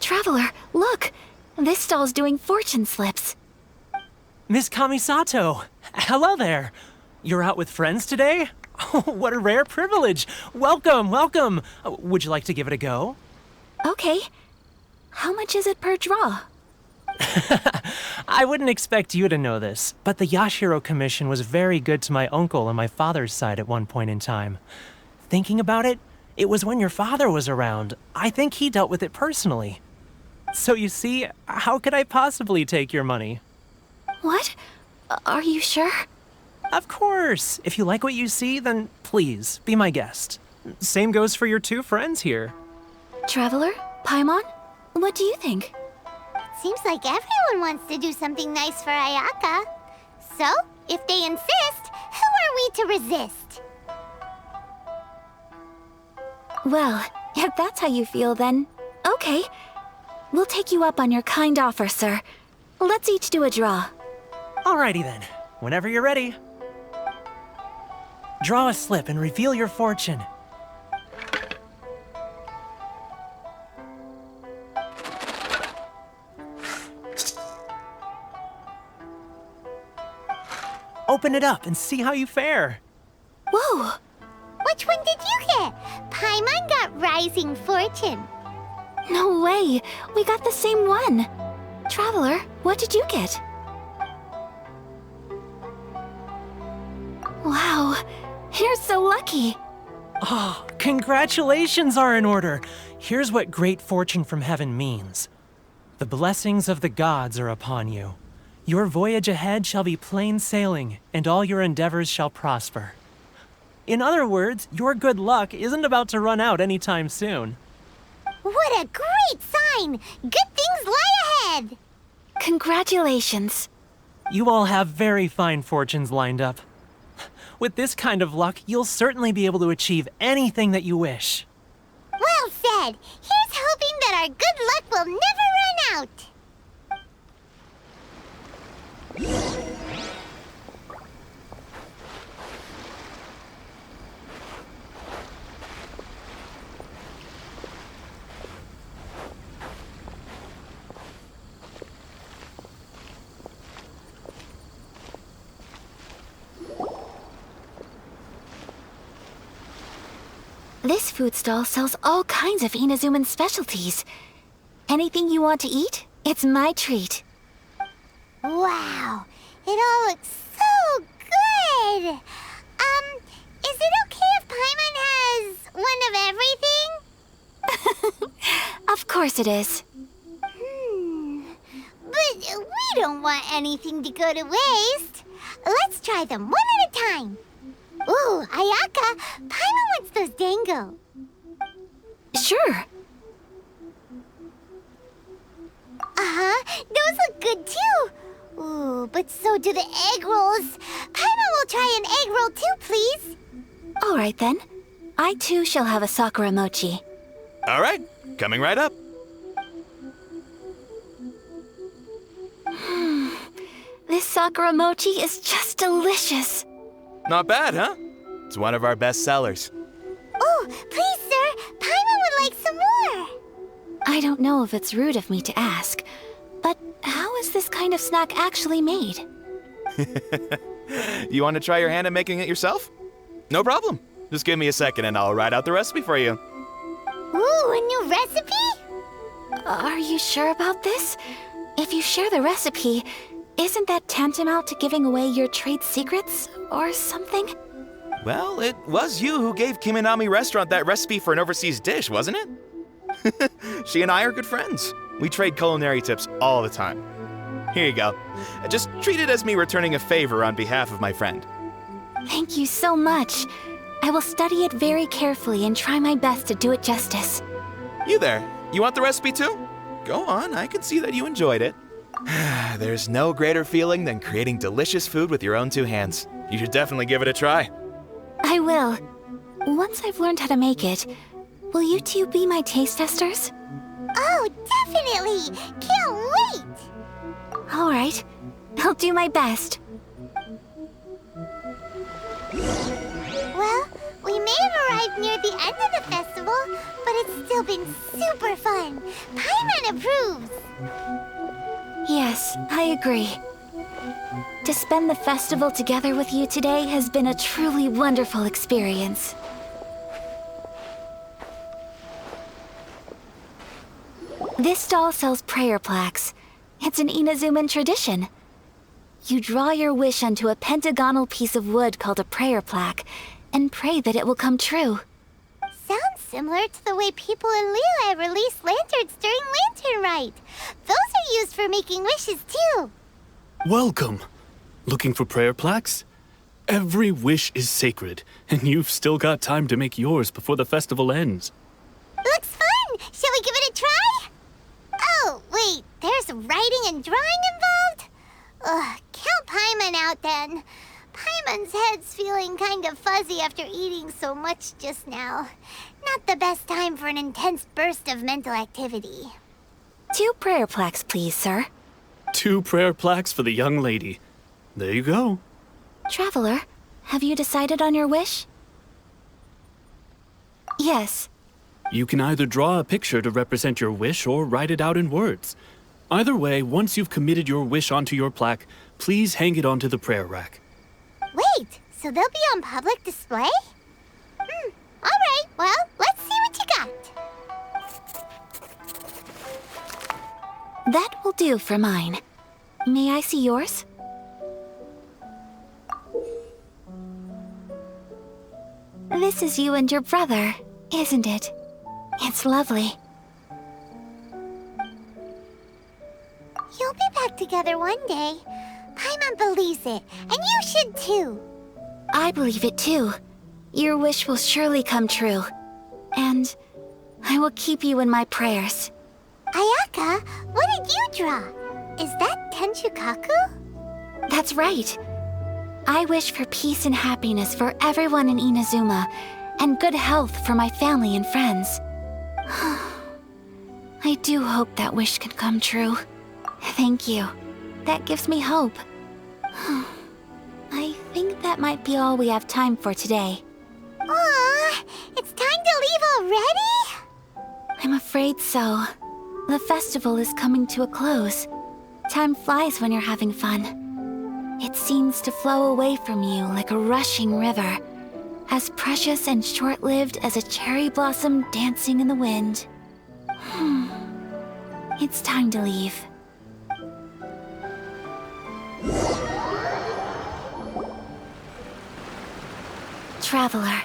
Traveler, look! This stall's doing fortune slips. Miss Kamisato! Hello there! You're out with friends today? Oh, what a rare privilege! Welcome, welcome! Would you like to give it a go? Okay. How much is it per draw? I wouldn't expect you to know this, but the Yashiro Commission was very good to my uncle on my father's side at one point in time. Thinking about it, it was when your father was around. I think he dealt with it personally. So you see, how could I possibly take your money? What? Are you sure? Of course. If you like what you see, then please, be my guest. Same goes for your two friends here. Traveler? Paimon? What do you think? Seems like everyone wants to do something nice for Ayaka. So, if they insist, who are we to resist? Well, if that's how you feel, then okay. We'll take you up on your kind offer, sir. Let's each do a draw. Alrighty then. Whenever you're ready. Draw a slip and reveal your fortune. Open it up and see how you fare. Whoa! Which one did you get? Paimon got Rising Fortune. No way! We got the same one! Traveler, what did you get? Wow, you're so lucky! Oh, congratulations are in order! Here's what great fortune from heaven means. The blessings of the gods are upon you. Your voyage ahead shall be plain sailing, and all your endeavors shall prosper. In other words, your good luck isn't about to run out anytime soon. What a great sign! Good things lie ahead! Congratulations. You all have very fine fortunes lined up. With this kind of luck, you'll certainly be able to achieve anything that you wish. Well said! Here's hoping that our good luck will never run out! This food stall sells all kinds of Inazuman specialties. Anything you want to eat, it's my treat. Wow, it all looks so good! Is it okay if Paimon has one of everything? Of course it is. But we don't want anything to go to waste. Let's try them one at a time. Ooh, Ayaka, Paimon wants those dango. Sure. Uh-huh, those look good too. Ooh, but so do the egg rolls. Paimon will try an egg roll too, please. All right then. I too shall have a Sakura mochi. All right, coming right up. This Sakura mochi is just delicious. Not bad, huh? It's one of our best sellers. Oh, please, sir. Paimon would like some more. I don't know if it's rude of me to ask, but how is this kind of snack actually made? You want to try your hand at making it yourself? No problem. Just give me a second and I'll write out the recipe for you. Ooh, a new recipe? Are you sure about this? If you share the recipe, isn't that tantamount to giving away your trade secrets or something? Well, it was you who gave Kiminami Restaurant that recipe for an overseas dish, wasn't it? She and I are good friends. We trade culinary tips all the time. Here you go. Just treat it as me returning a favor on behalf of my friend. Thank you so much. I will study it very carefully and try my best to do it justice. You there, you want the recipe too? Go on, I can see that you enjoyed it. There's no greater feeling than creating delicious food with your own two hands. You should definitely give it a try. I will. Once I've learned how to make it, will you two be my taste testers? Oh, definitely! Can't wait! All right. I'll do my best. Well, we may have arrived near the end of the festival, but it's still been super fun. Paimon approves. Yes, I agree. To spend the festival together with you today has been a truly wonderful experience. This stall sells prayer plaques. It's an Inazuman tradition. You draw your wish onto a pentagonal piece of wood called a prayer plaque and pray that it will come true. Sounds similar to the way people in Liyue release lanterns during Lantern Rite. Those are used for making wishes too. Welcome. Looking for prayer plaques? Every wish is sacred, and you've still got time to make yours before the festival ends. Looks fun! Shall we give it a try? Oh, wait, there's writing and drawing involved? Ugh, count Paimon out then. Paimon's head's feeling kind of fuzzy after eating so much just now. Not the best time for an intense burst of mental activity. 2 prayer plaques, please, sir. 2 prayer plaques for the young lady. There you go. Traveler, have you decided on your wish? Yes. You can either draw a picture to represent your wish or write it out in words. Either way, once you've committed your wish onto your plaque, please hang it onto the prayer rack. Wait, so they'll be on public display? Alright, well, let's see what you got. That will do for mine. May I see yours? This is you and your brother, isn't it? It's lovely. You'll be back together one day. Paimon believes it, and you should too. I believe it too. Your wish will surely come true. And I will keep you in my prayers. Ayaka, what did you draw? Is that Tenchukaku? That's right. I wish for peace and happiness for everyone in Inazuma, and good health for my family and friends. I do hope that wish can come true. Thank you. That gives me hope. I think that might be all we have time for today. Aw, it's time to leave already? I'm afraid so. The festival is coming to a close. Time flies when you're having fun. It seems to flow away from you like a rushing river. as precious and short-lived as a cherry blossom dancing in the wind. It's time to leave. Traveler,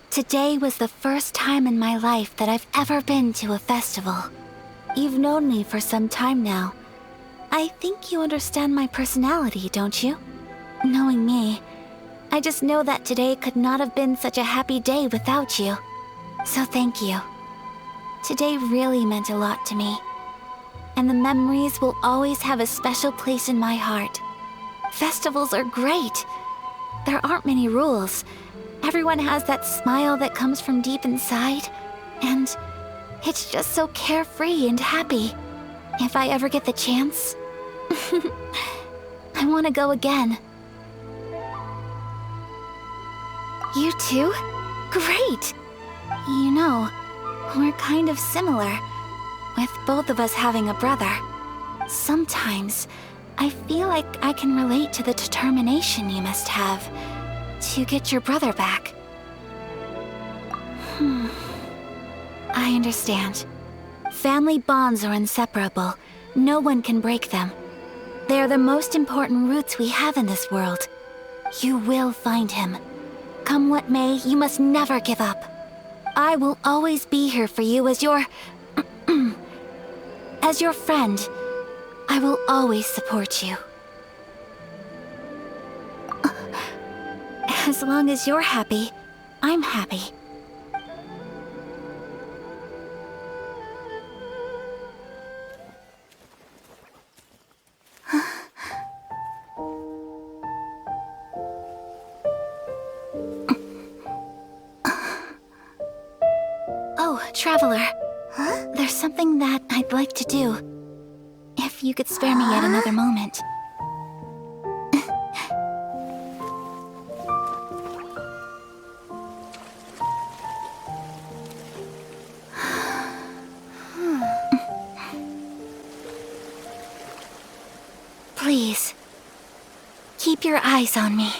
today was the first time in my life that I've ever been to a festival. You've known me for some time now. I think you understand my personality, don't you? Knowing me, I just know that today could not have been such a happy day without you. So thank you. Today really meant a lot to me. And the memories will always have a special place in my heart. Festivals are great. There aren't many rules. Everyone has that smile that comes from deep inside. And it's just so carefree and happy. If I ever get the chance, I want to go again. You too? Great! You know, we're kind of similar, with both of us having a brother. Sometimes, I feel like I can relate to the determination you must have to get your brother back. I understand. Family bonds are inseparable. No one can break them. They are the most important roots we have in this world. You will find him. Come what may, you must never give up. I will always be here for you as your... as your friend. I will always support you. As long as you're happy, I'm happy. Oh, Traveler. Huh? There's something that I'd like to do. If you could spare me yet another moment. Please, keep your eyes on me.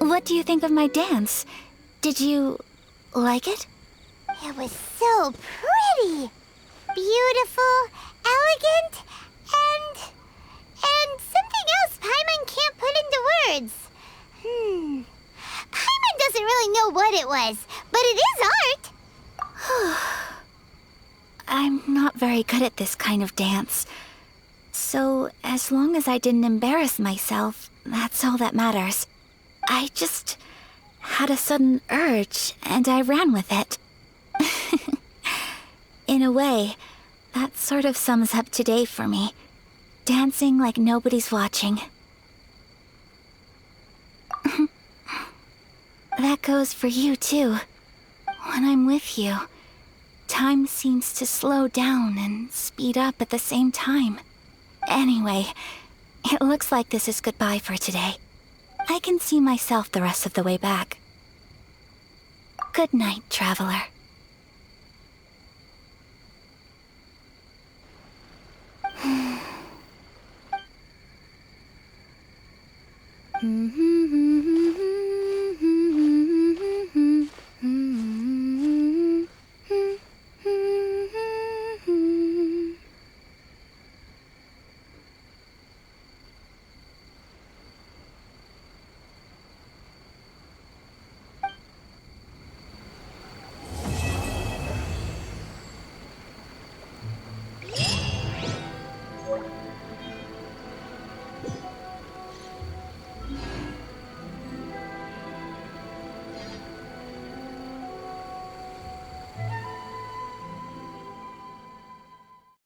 What do you think of my dance? Did you like it? It was so pretty. Beautiful, elegant, and something else Paimon can't put into words. Paimon doesn't really know what it was, but it is art. I'm not very good at this kind of dance. So, as long as I didn't embarrass myself, that's all that matters. I just had a sudden urge, and I ran with it. In a way, that sort of sums up today for me. Dancing like nobody's watching. That goes for you, too. When I'm with you, time seems to slow down and speed up at the same time. Anyway, it looks like this is goodbye for today. I can see myself the rest of the way back. Good night, Traveler. Mm-hmm.